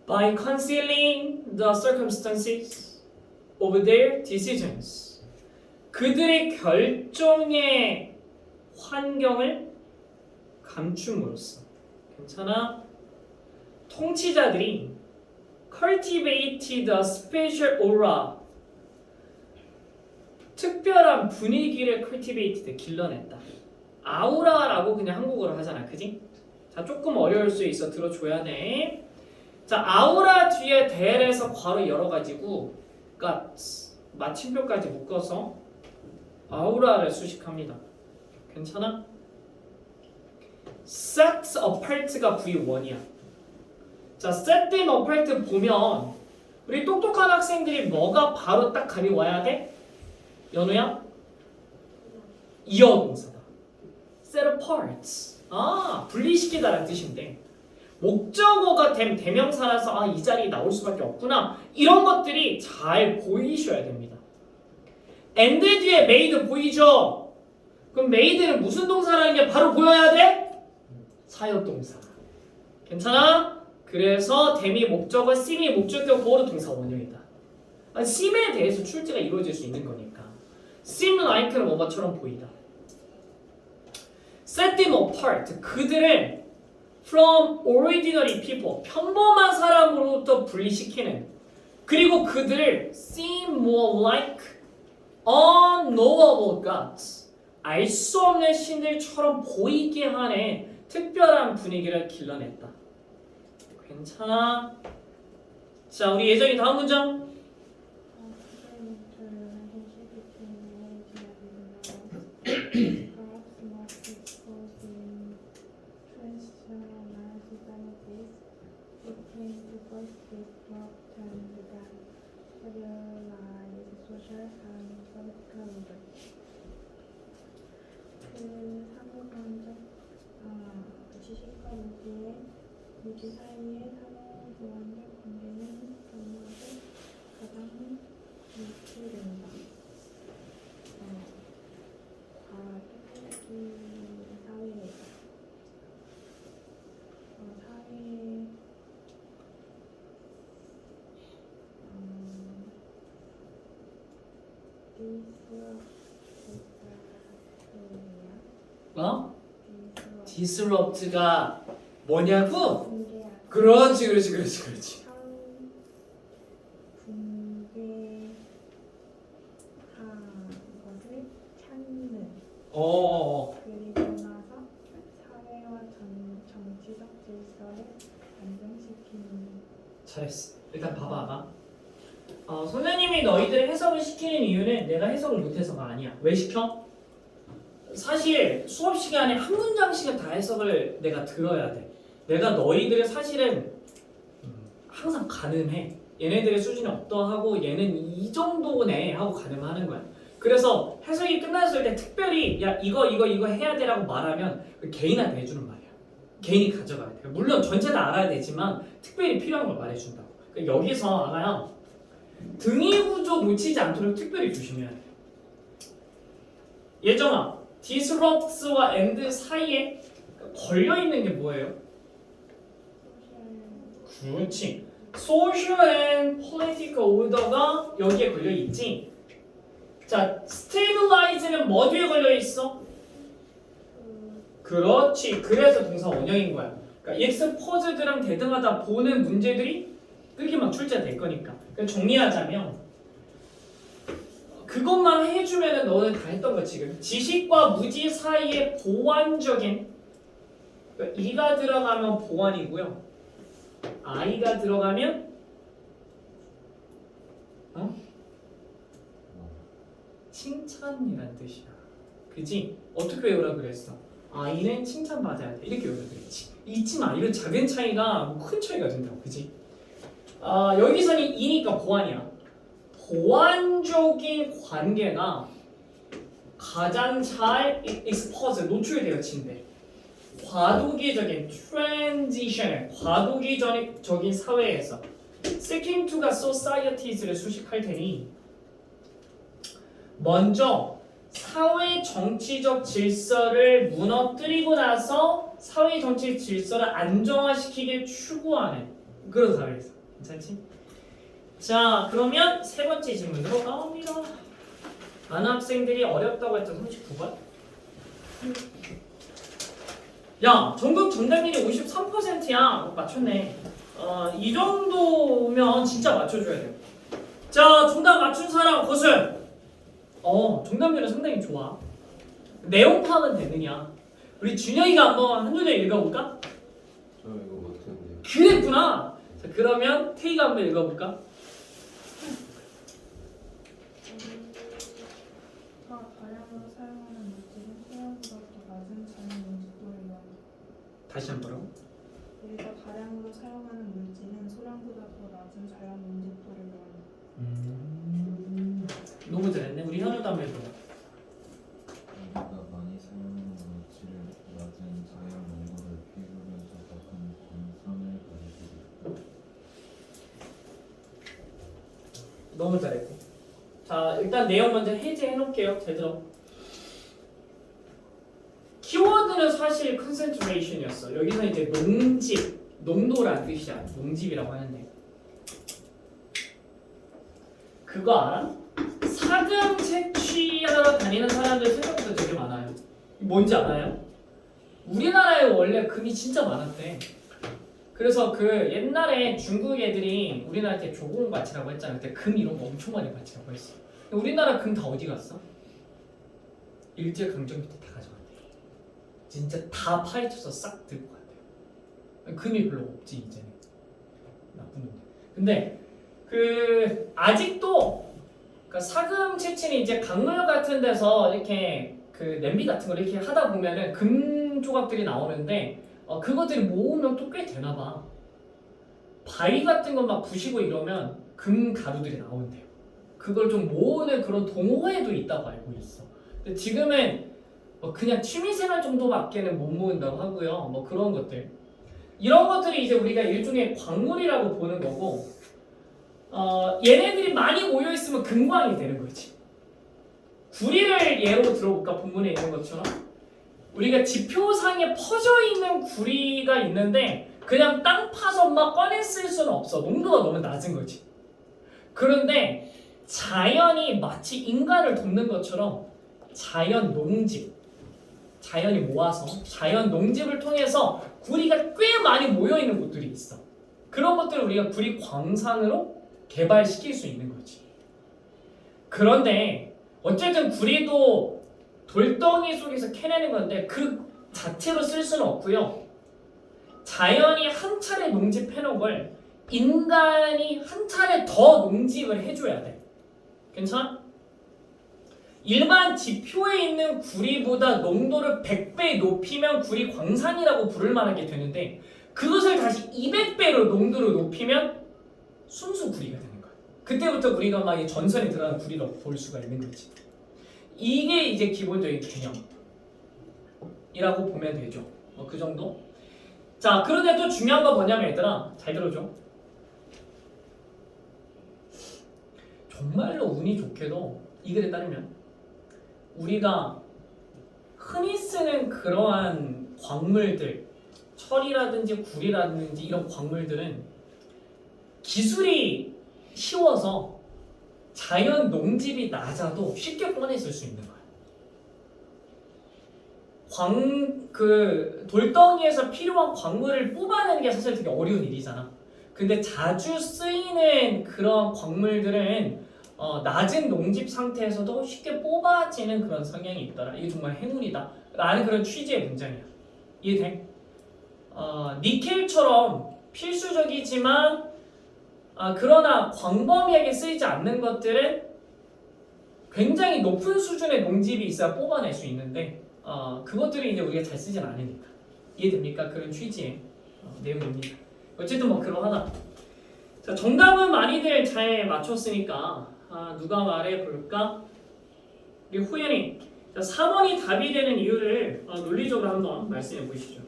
By concealing the circumstances of their decisions. 그들의 결정의 환경을 감춤으로써 괜찮아? 통치자들이 cultivated a special aura 특별한 분위기를 cultivated 길러냈다. 아우라라고 그냥 한국어로 하잖아, 그지? 자, 조금 어려울 수 있어 들어줘야 돼. 자, 아우라 뒤에 대에서 괄호 열어가지고 guts 마침표까지 묶어서 아우라를 수식합니다. 괜찮아? set apart가 V1이야. 자, set them apart 보면 우리 똑똑한 학생들이 뭐가 바로 딱 감이 와야 돼? 연우야? 이어 동사다. set apart. 아, 분리시키다라는 뜻인데 목적어가 된 대명사라서 이 자리에 나올 수밖에 없구나. 이런 것들이 잘 보이셔야 됩니다. and 뒤에 made 보이죠? 그럼 made는 무슨 동사라는 게 바로 보여야 돼? 사역동사. 괜찮아? 그래서 them이 목적어, seem이 목적격, 보어로 동사 원형이다. seem에 대해서 출제가 이루어질 수 있는 거니까. seem like는 뭐뭐처럼 보이다. set them apart. 그들을 from ordinary people. 평범한 사람으로부터 분리시키는. 그리고 그들을 seem more like unknowable gods. 알 수 없는 신들처럼 보이게 하는 특별한 분위기를 길러냈다. 괜찮아? 자, 우리 예정이 다음 문장. 지식과 무지 사이의 사회 보완의 관계는 경력에 가장 유출된다. 과학기 사회에서 사회 disrupt가 뭐냐고? 붕괴한 그렇지. 붕괴한 것을 찾는 그리고 나서 사회와 정치적 질서를 안정시키는. 잘했어. 일단 봐봐. 선생님이 너희들 해석을 시키는 이유는 내가 해석을 못해서가 아니야. 왜 시켜? 사실 수업 시간에 한 문장씩은 다 해석을 내가 들어야 돼. 내가 너희들의 사실은 항상 가늠해. 얘네들의 수준이 어떠하고 얘는 이 정도네 하고 가늠하는 거야. 그래서 해석이 끝났을 때 특별히 야 이거 해야 돼라고 말하면 개인한테 해주는 말이야. 개인이 가져가야 돼. 물론 전체 다 알아야 되지만 특별히 필요한 걸 말해준다고. 여기서 아가야 등위 구조 놓치지 않도록 특별히 조심해야 돼. 예정아, disrupts와 and 사이에 걸려있는 게 뭐예요? 그렇지. social and political order가 여기에 걸려있지. 자, stabilize는 뭐 뒤에 걸려있어? 그렇지. 그래서 동사 원형인 거야. 그러니까 exposed랑 대등하다 보는 문제들이 이렇게 막 출제될 거니까. 정리하자면 그것만 해주면은 너는 다 했던 거 지금. 지식과 무지 사이의 보완적인, 그러니까 이가 들어가면 보완이고요. I가 들어가면 칭찬이란 뜻이야. 그지? 어떻게 외우라 그랬어? I는 칭찬받아야 돼. 이렇게 외우라 그랬지. 잊지 마. 이런 작은 차이가 큰 차이가 된다고. 그지? 여기서는 이니까 보완이야. 보완적인 관계가 가장 잘 expose, 노출되어진대. 과도기적인 transition, 과도기적인 사회에서 seeking to가 societies를 수식할 테니 먼저 사회 정치적 질서를 무너뜨리고 나서 사회 정치 질서를 안정화시키길 추구하는 그런 사회에서. 괜찮지? 자, 그러면 세 번째 질문으로 가봅니다. 많은 학생들이 어렵다고 했던 39번? 야, 전국 정답률이 53%야. 맞췄네. 이 정도면 진짜 맞춰줘야 돼요. 자, 정답 맞춘 사람 고슬. 정답률은 상당히 좋아. 내용 파악은 되느냐? 우리 준영이가 한번 한 줄에 읽어볼까? 저 이거 못했는데. 그랬구나. 자, 그러면 태희가 한번 읽어볼까? 가 다량으로 사용하는 물질은 소량보다 더 낮은 자연 농지도를 이용합니다. 다시 한 번요. 우리가 다량으로 사용하는 물질은 소량보다 더 낮은 자연 농지도를 이용합니다. 너무 잘했네. 우리 현우도 한번 해줘. 우리가 많이 사용하는 물질을 낮은 자연 농도를 비우면서 더 큰 광선을 가지고 있다. 너무 잘했고. 자, 일단 내용 먼저 해제해 놓을게요. 잘 들어. 키워드는 사실 concentration이었어. 여기서 이제 농집, 농도란 뜻이야. 농집이라고 하는데. 그거 알아? 사금 채취하러 다니는 사람들 생각보다 되게 많아요. 뭔지 알아요? 우리나라에 원래 금이 진짜 많았대. 그래서 그 옛날에 중국 애들이 우리나라한테 조공 바치라고 했잖아. 그때 금 이런 거 엄청 많이 바치라고 했어. 우리나라 금 다 어디 갔어? 일제강점기 때 다 가져갔대. 진짜 다 파헤쳐서 싹 들고 갔대요. 금이 별로 없지 이제는. 나쁜 놈들. 근데 그 아직도 그 사금 채취는 이제 강물 같은 데서 이렇게 그 냄비 같은 걸 이렇게 하다 보면은 금 조각들이 나오는데 그것들이 모으면 또 꽤 되나 봐. 바위 같은 거 막 부시고 이러면 금 가루들이 나온대요. 그걸 좀 모으는 그런 동호회도 있다고 알고 있어. 근데 지금은 그냥 취미생활 정도밖에는 못 모은다고 하고요. 뭐 그런 것들. 이런 것들이 이제 우리가 일종의 광물이라고 보는 거고, 얘네들이 많이 모여 있으면 금광이 되는 거지. 구리를 예로 들어볼까? 본문에 있는 것처럼 우리가 지표상에 퍼져 있는 구리가 있는데 그냥 땅 파서 막 꺼내 쓸 수는 없어. 농도가 너무 낮은 거지. 그런데 자연이 마치 인간을 돕는 것처럼 자연 농집, 자연이 모아서 자연 농집을 통해서 구리가 꽤 많이 모여 있는 곳들이 있어. 그런 것들을 우리가 구리 광산으로 개발시킬 수 있는 거지. 그런데 어쨌든 구리도 돌덩이 속에서 캐내는 건데 그 자체로 쓸 수는 없고요. 자연이 한 차례 농집해놓은 걸 인간이 한 차례 더 농집을 해줘야 돼. 괜찮아? 일반 지표에 있는 구리보다 농도를 100배 높이면 구리 광산이라고 부를 만하게 되는데 그것을 다시 200배로 농도를 높이면 순수 구리가 되는 거야. 그때부터 우리가 막 이 전선에 들어가는 구리라고 볼 수가 있는 거지. 이게 이제 기본적인 개념이라고 보면 되죠. 그 정도? 자, 그런데 또 중요한 건 뭐냐면 얘들아, 잘 들어줘. 정말로 운이 좋게도 이 글에 따르면 우리가 흔히 쓰는 그러한 광물들, 철이라든지 구리라든지 이런 광물들은 기술이 쉬워서 자연 농집이 낮아도 쉽게 꺼내쓸 수 있는 거야. 돌덩이에서 필요한 광물을 뽑아내는 게 사실 되게 어려운 일이잖아. 근데 자주 쓰이는 그런 광물들은 낮은 농집 상태에서도 쉽게 뽑아지는 그런 성향이 있더라. 이게 정말 행운이다 라는 그런 취지의 문장이야. 이해돼? 니켈처럼 필수적이지만 그러나 광범위하게 쓰이지 않는 것들은 굉장히 높은 수준의 농집이 있어야 뽑아낼 수 있는데 그것들이 이제 우리가 잘 쓰진 않으니까. 이해됩니까? 그런 취지의 내용입니다. 어쨌든 뭐 그러하다. 자, 정답은 많이들 잘 맞췄으니까 누가 말해볼까? 우리 후연이. 자, 4번이 답이 되는 이유를 논리적으로 한번 말씀해 보시죠.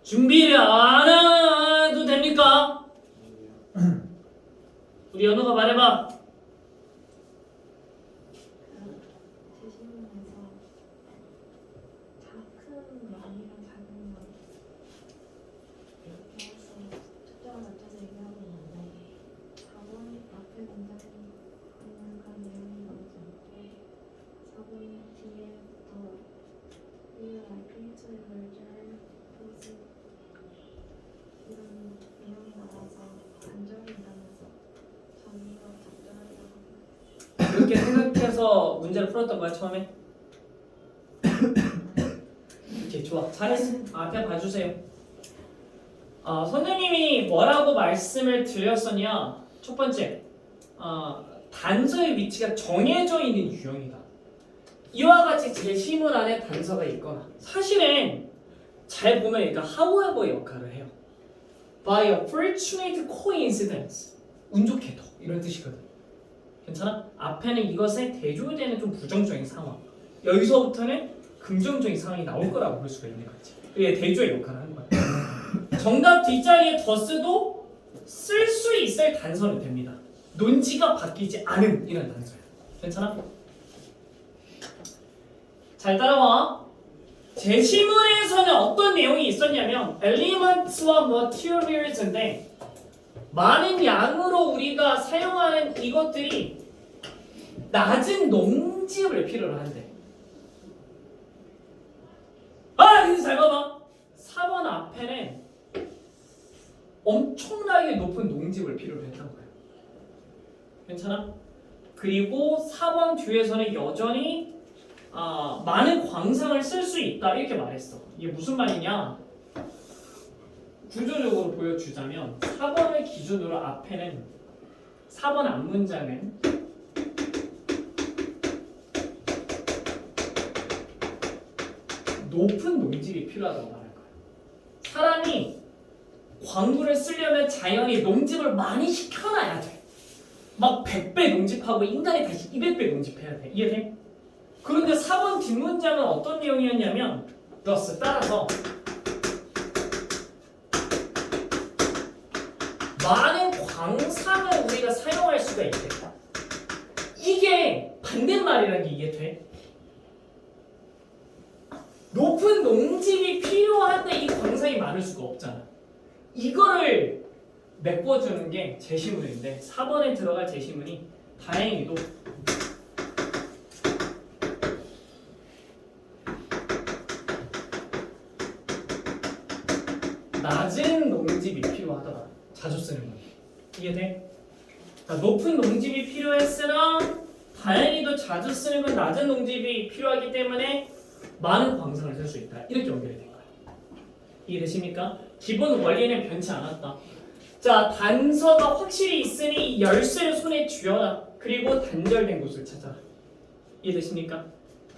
준비를 안 해도 됩니까? 우리 연우가 말해봐. 제 신문에서 생각해서 문제를 풀었던 거야 처음에? 오케이 좋아 잘했어. 앞에 봐주세요. 선생님이 뭐라고 말씀을 드렸었냐? 첫 번째 단서의 위치가 정해져 있는 유형이다. 이와 같이 제시문 안에 단서가 있거나 사실은 잘 보면 얘가 however 역할을 해요. By a fortunate coincidence 운 좋게도 이런 뜻이거든. 괜찮아? 앞에는 이것에 대조되는 좀 부정적인 상황 여기서부터는 긍정적인 상황이 나올 거라고 볼 수가 있는 거지. 그게 대조의 역할을 하는 거야. 정답 뒷자리에 더 쓰도 쓸 수 있을 단서는 됩니다. 논지가 바뀌지 않은 이런 단서야. 괜찮아? 잘 따라와. 제시문에서는 어떤 내용이 있었냐면 elements와 materials인데 많은 양으로 우리가 사용하는 이것들이 낮은 농집을 필요로 한대. 이거 잘 봐봐. 4번 앞에는 엄청나게 높은 농집을 필요로 했던 거야. 괜찮아? 그리고 4번 뒤에서는 여전히 많은 광상을 쓸 수 있다 이렇게 말했어. 이게 무슨 말이냐? 구조적으로 보여주자면 4번을 기준으로 앞에는 4번 앞문장은 높은 농집이 필요하다고 말할 거야. 사람이 광물을 쓰려면 자연이 농집을 많이 시켜놔야 돼. 막 100배 농집하고 인간이 다시 200배 농집해야 돼. 이해돼? 그런데 4번 뒷문장은 어떤 내용이었냐면 thus 따라서 많은 광산을 우리가 사용할 수가 있겠다. 이게 반대말이라는 게 이해돼? 높은 농집이 필요한데 이 광산이 많을 수가 없잖아. 이거를 메꿔주는 게 제시문인데 4번에 들어갈 제시문이 다행히도 낮은 농집이 필요하더라. 자주 쓰는 거. 이해돼? 높은 농집이 필요했으나 다행히도 자주 쓰는 건 낮은 농집이 필요하기 때문에 많은 광산을 쓸 수 있다. 이렇게 연결이 된 거야. 이해되십니까? 기본 원리는 변치 않았다. 자, 단서가 확실히 있으니 열쇠를 손에 쥐어라. 그리고 단절된 곳을 찾아라. 이해되십니까?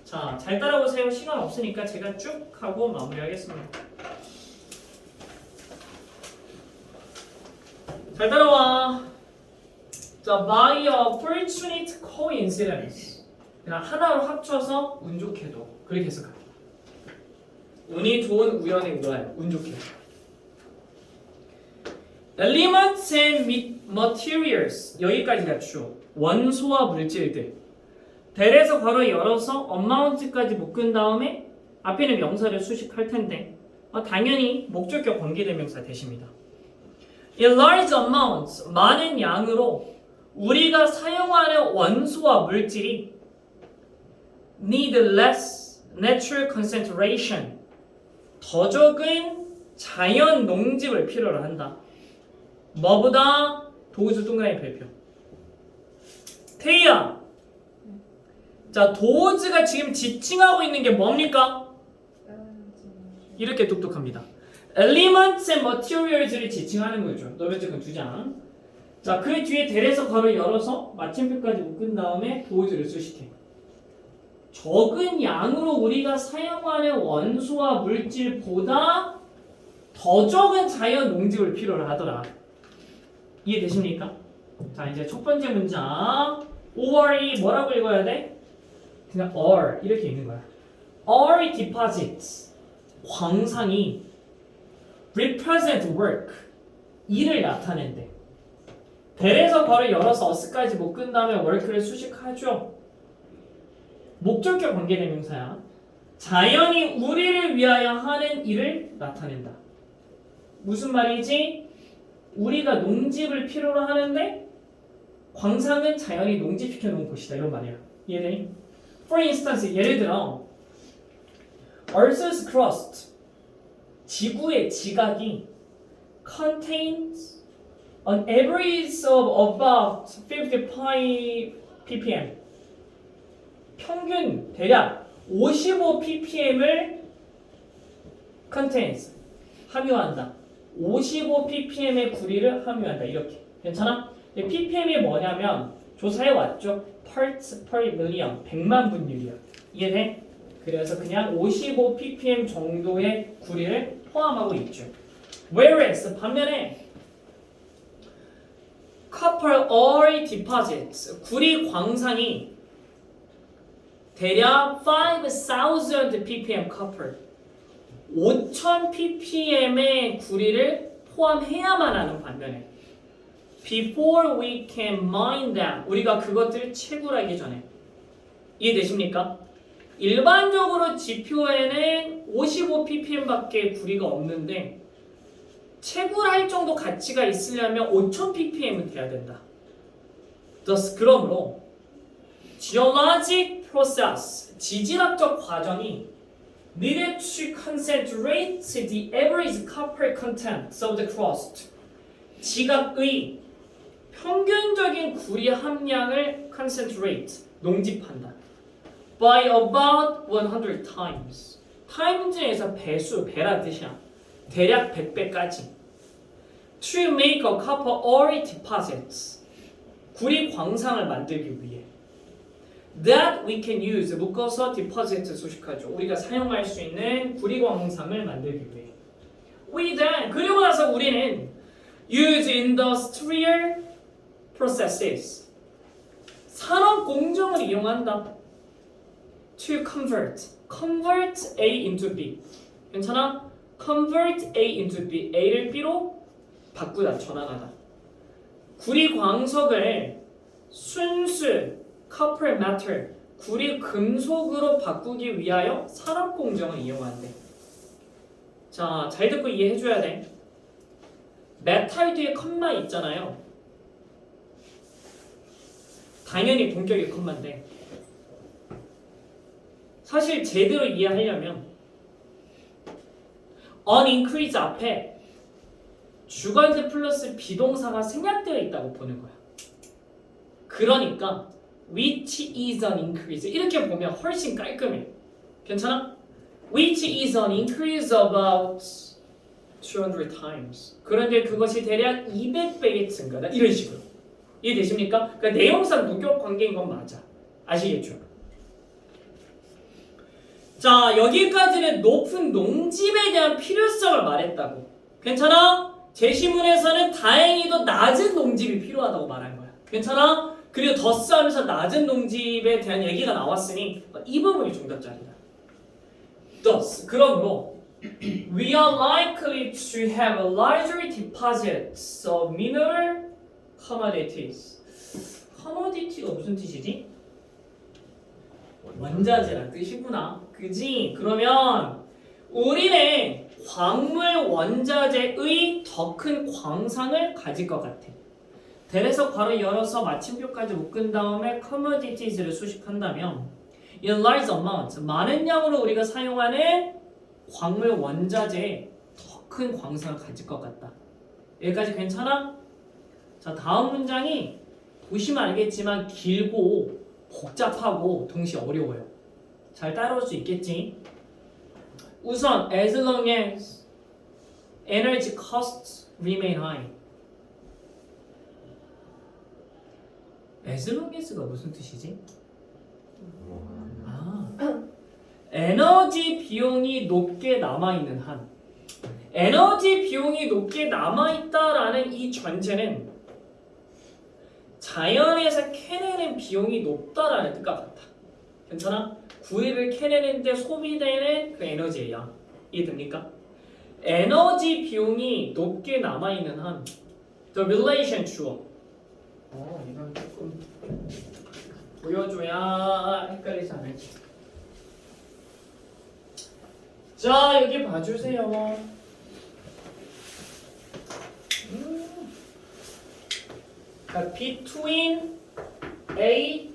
자, 잘 따라오세요. 시간 없으니까 제가 쭉 하고 마무리하겠습니다. 잘 따라와. 자, by a fortunate coincidence. 그냥 하나로 합쳐서 운 좋게도 그렇게 해석합니다. 운이 좋은 우연의 우라요. 운 좋게. Elements and materials 여기까지가 주어. 원소와 물질들. 대에서 괄호 열어서 amount까지 묶은 다음에 앞에는 명사를 수식할 텐데 당연히 목적격 관계대명사 대십니다. In large amounts 많은 양으로 우리가 사용하는 원소와 물질이 need less natural concentration 더 적은 자연 농집을 필요로 한다. 뭐보다? 도우즈 동그라미 별표. 태희야. 자, 도우즈가 지금 지칭하고 있는 게 뭡니까? 이렇게 똑똑합니다. Elements and materials를 지칭하는 거죠. 너변적은 2장. 자, 그 뒤에 대에서 괄호 열어서 마침표까지 묶은 다음에 도우즈를 수식해. 적은 양으로 우리가 사용하는 원소와 물질보다 더 적은 자연 농집을 필요로 하더라. 이해되십니까? 자, 이제 첫 번째 문장. or이 뭐라고 읽어야 돼? 그냥 or 이렇게 읽는 거야. or deposits 광산이 represent work 일을 나타낸대. 대에서 괄호 열어서 us까지 묶은 다음에 work를 수식하죠. 목적격 관계대명사야. 자연이 우리를 위하여 하는 일을 나타낸다. 무슨 말이지? 우리가 농집을 필요로 하는데 광산은 자연이 농집시켜 놓은 곳이다. 이런 말이야. 이해되니? For instance, 예를 들어 Earth's crust 지구의 지각이 contains an average of about 55 ppm 평균 대략 55 ppm을 contains 함유한다. 55 ppm의 구리를 함유한다. 이렇게 괜찮아? ppm이 뭐냐면 조사해 왔죠. parts per million 100만 분율이야. 이해돼? 그래서 그냥 55 ppm 정도의 구리를 포함하고 있죠. Whereas 반면에 copper ore deposits 구리 광산이 대략 5,000 ppm copper 5,000 ppm의 구리를 포함해야만 하는 반면에 before we can mine them 우리가 그것들을 채굴하기 전에 이해되십니까? 일반적으로 지표에는 55 ppm밖에 구리가 없는데 채굴할 정도 가치가 있으려면 5,000 ppm은 돼야 된다. Thus 그러므로 geologic process 지질학적 과정이 needed to concentrate the average copper content of the crust 지각의 평균적인 구리 함량을 concentrate 농집한다. By about 100 times. times에서 배수, 배란 뜻이야. 대략 100배까지. To make a copper ore deposits. 구리 광상을 만들기 위해. That we can use. 묶어서 deposit 수식하죠. 우리가 사용할 수 있는 구리 광상을 만들기 위해. We then. 그리고 나서 우리는 use industrial processes. 산업 공정을 이용한다. To convert A into B. 괜찮아? Convert A into B. A를 B로 바꾸다, 전환하다. 구리 광석을 순수 copper metal, 구리 금속으로 바꾸기 위하여 산업 공정을 이용한대. 자, 잘 듣고 이해해줘야 돼. 메탈 뒤에 컴마 있잖아요. 당연히 동격의 컴마인데 사실 제대로 이해하려면 on increase 앞에 주관제 플러스 비동사가 생략되어 있다고 보는 거야. 그러니까 which is an increase 이렇게 보면 훨씬 깔끔해. 괜찮아? Which is an increase about 200 times. 그런데 그것이 대략 200배의 증가다. 이런 식으로. 이해되십니까? 그러니까 내용상 누격 관계인 건 맞아. 아시겠죠? 자, 여기까지는 높은 농집에 대한 필요성을 말했다고. 괜찮아? 제시문에서는 다행히도 낮은 농집이 필요하다고 말한 거야. 괜찮아? 그리고 더스 하면서 낮은 농집에 대한 얘기가 나왔으니 이 부분이 정답자리다. Thus, 그러므로 we are likely to have larger deposits of mineral commodities. commodity가 무슨 뜻이지? 원자재란 뜻이구나. 그지? 그러면 우리는 광물 원자재의 더 큰 광상을 가질 것 같아. 대에서 괄호 열어서 마침표까지 묶은 다음에 commodities를 수식한다면 in large amount, 많은 양으로 우리가 사용하는 광물 원자재에 더 큰 광상을 가질 것 같다. 여기까지 괜찮아? 자, 다음 문장이 보시면 알겠지만 길고 복잡하고 동시에 어려워요. 잘 따라올 수 있겠지? 우선 as long as energy costs remain high. as long as가 무슨 뜻이지? 에너지 비용이 높게 남아있는 한. 에너지 비용이 높게 남아있다라는 이 전제는 자연에서 캐내는 비용이 높다라는 뜻과 같아. 괜찮아? 구리를 캐내는데 소비되는 그 에너지의 양. 이해됩니까? 에너지 비용이 높게 남아있는 한 The relation 주어. 이건 조금 보여줘야 헷갈리지 않을지. 자, 여기 봐주세요. 그러니까 between A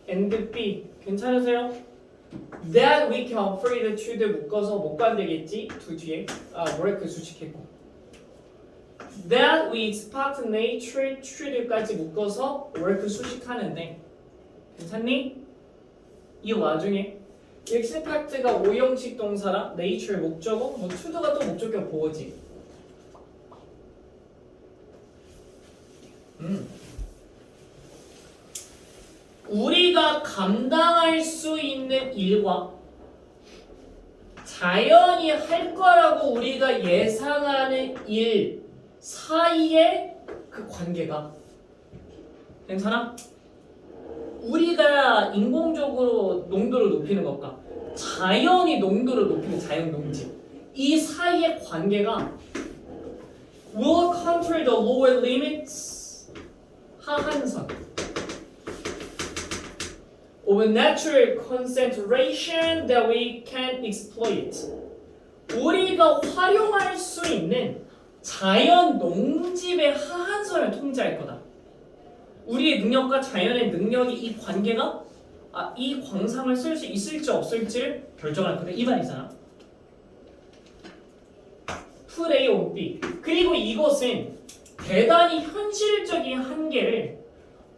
and B 괜찮으세요? That we can operate to도 묶어서 못 간되겠지? 두 뒤에 뭐랄까 수식했고 That we expect nature to도까지 묶어서 work 수식하는데 괜찮니? 이 와중에 expect가 오형식 동사라 nature 목적어, 뭐 to도가 또 목적격 보어지. 우리가 감당할 수 있는 일과 자연히 할 거라고 우리가 예상하는 일 사이의 그 관계가 괜찮아? 우리가 인공적으로 농도를 높이는 것과 자연이 농도를 높이는 자연 농지 이 사이의 관계가 will control the lower limits 하한선 of natural concentration that we can exploit. 우리가 활용할 수 있는 자연 농집의 하한선을 통제할 거다. 우리의 능력과 자연의 능력이 이 관계가 이 광상을 쓸 수 있을지 없을지를 결정할 거다. 이 말이잖아. Put A on B. 그리고 이것은 대단히 현실적인 한계를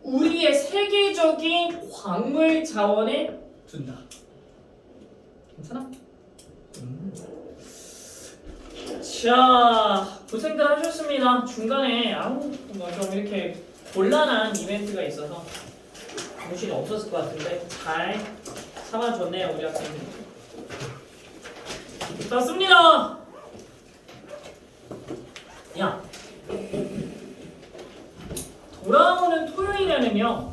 우리의 세계적인 광물 자원에 둔다. 괜찮아? 자, 고생들 하셨습니다. 중간에 좀 이렇게 곤란한 이벤트가 있어서 정신이 없었을 것 같은데 잘 참아줬네요, 우리 학생들. 자, 씁니다. 야, 돌아오는 토요일에는요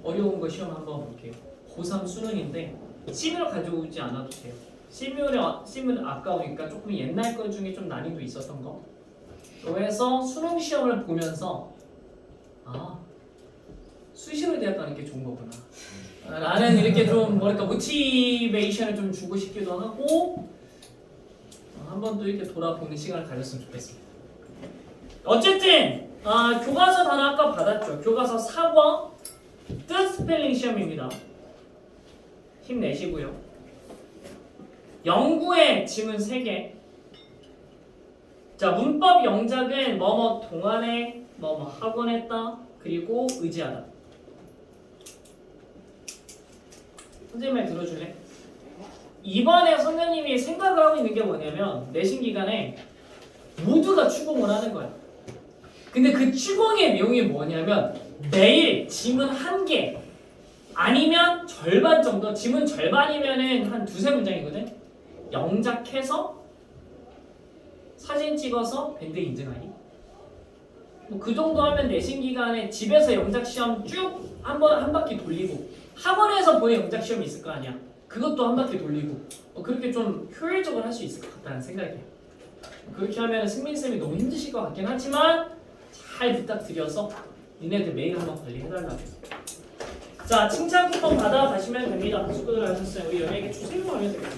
어려운 거 시험 한번 볼게요. 고3 수능인데 시뮬 가져오지 않아도 돼요. 시뮬은 아까우니까 조금 옛날 것 중에 좀 난이도 있었던 거. 그래서 수능 시험을 보면서 수시로 대학 가는 게 좋은 거구나. 나는 이렇게 좀 뭐랄까 모티베이션을 좀 주고 싶기도 하고 한번 또 이렇게 돌아보는 시간을 가졌으면 좋겠습니다. 어쨌든 교과서 단어 아까 받았죠. 교과서 4과 뜻 스펠링 시험입니다. 힘내시고요. 영구의 지문 3개. 자, 문법 영작은 뭐뭐 동안에 뭐뭐 하곤 했다. 그리고 의지하다. 선생님 말 들어줄래? 이번에 선생님이 생각을 하고 있는 게 뭐냐면 내신 기간에 모두가 추궁을 하는 거야. 근데 그 추궁의 내용이 뭐냐면 매일 지문 1개 아니면 절반 정도, 지문 절반이면은 한 2-3문장이거든. 영작해서 사진 찍어서 밴드 인증하기. 뭐 그 정도 하면 내신 기간에 집에서 영작 시험 쭉 한 바퀴 돌리고 학원에서 보는 영작 시험이 있을 거 아니야. 그것도 한 바퀴 돌리고 그렇게 좀 효율적으로 할 수 있을 것 같다는 생각이에요. 그렇게 하면 승민쌤이 너무 힘드실 것 같긴 하지만 잘 부탁드려서 니네들 매일 한번 관리해달라고. 자, 칭찬 쿠폰 받아가시면 됩니다. 수고들 하셨어요. 우리 연예계 주세요 하면 되겠다.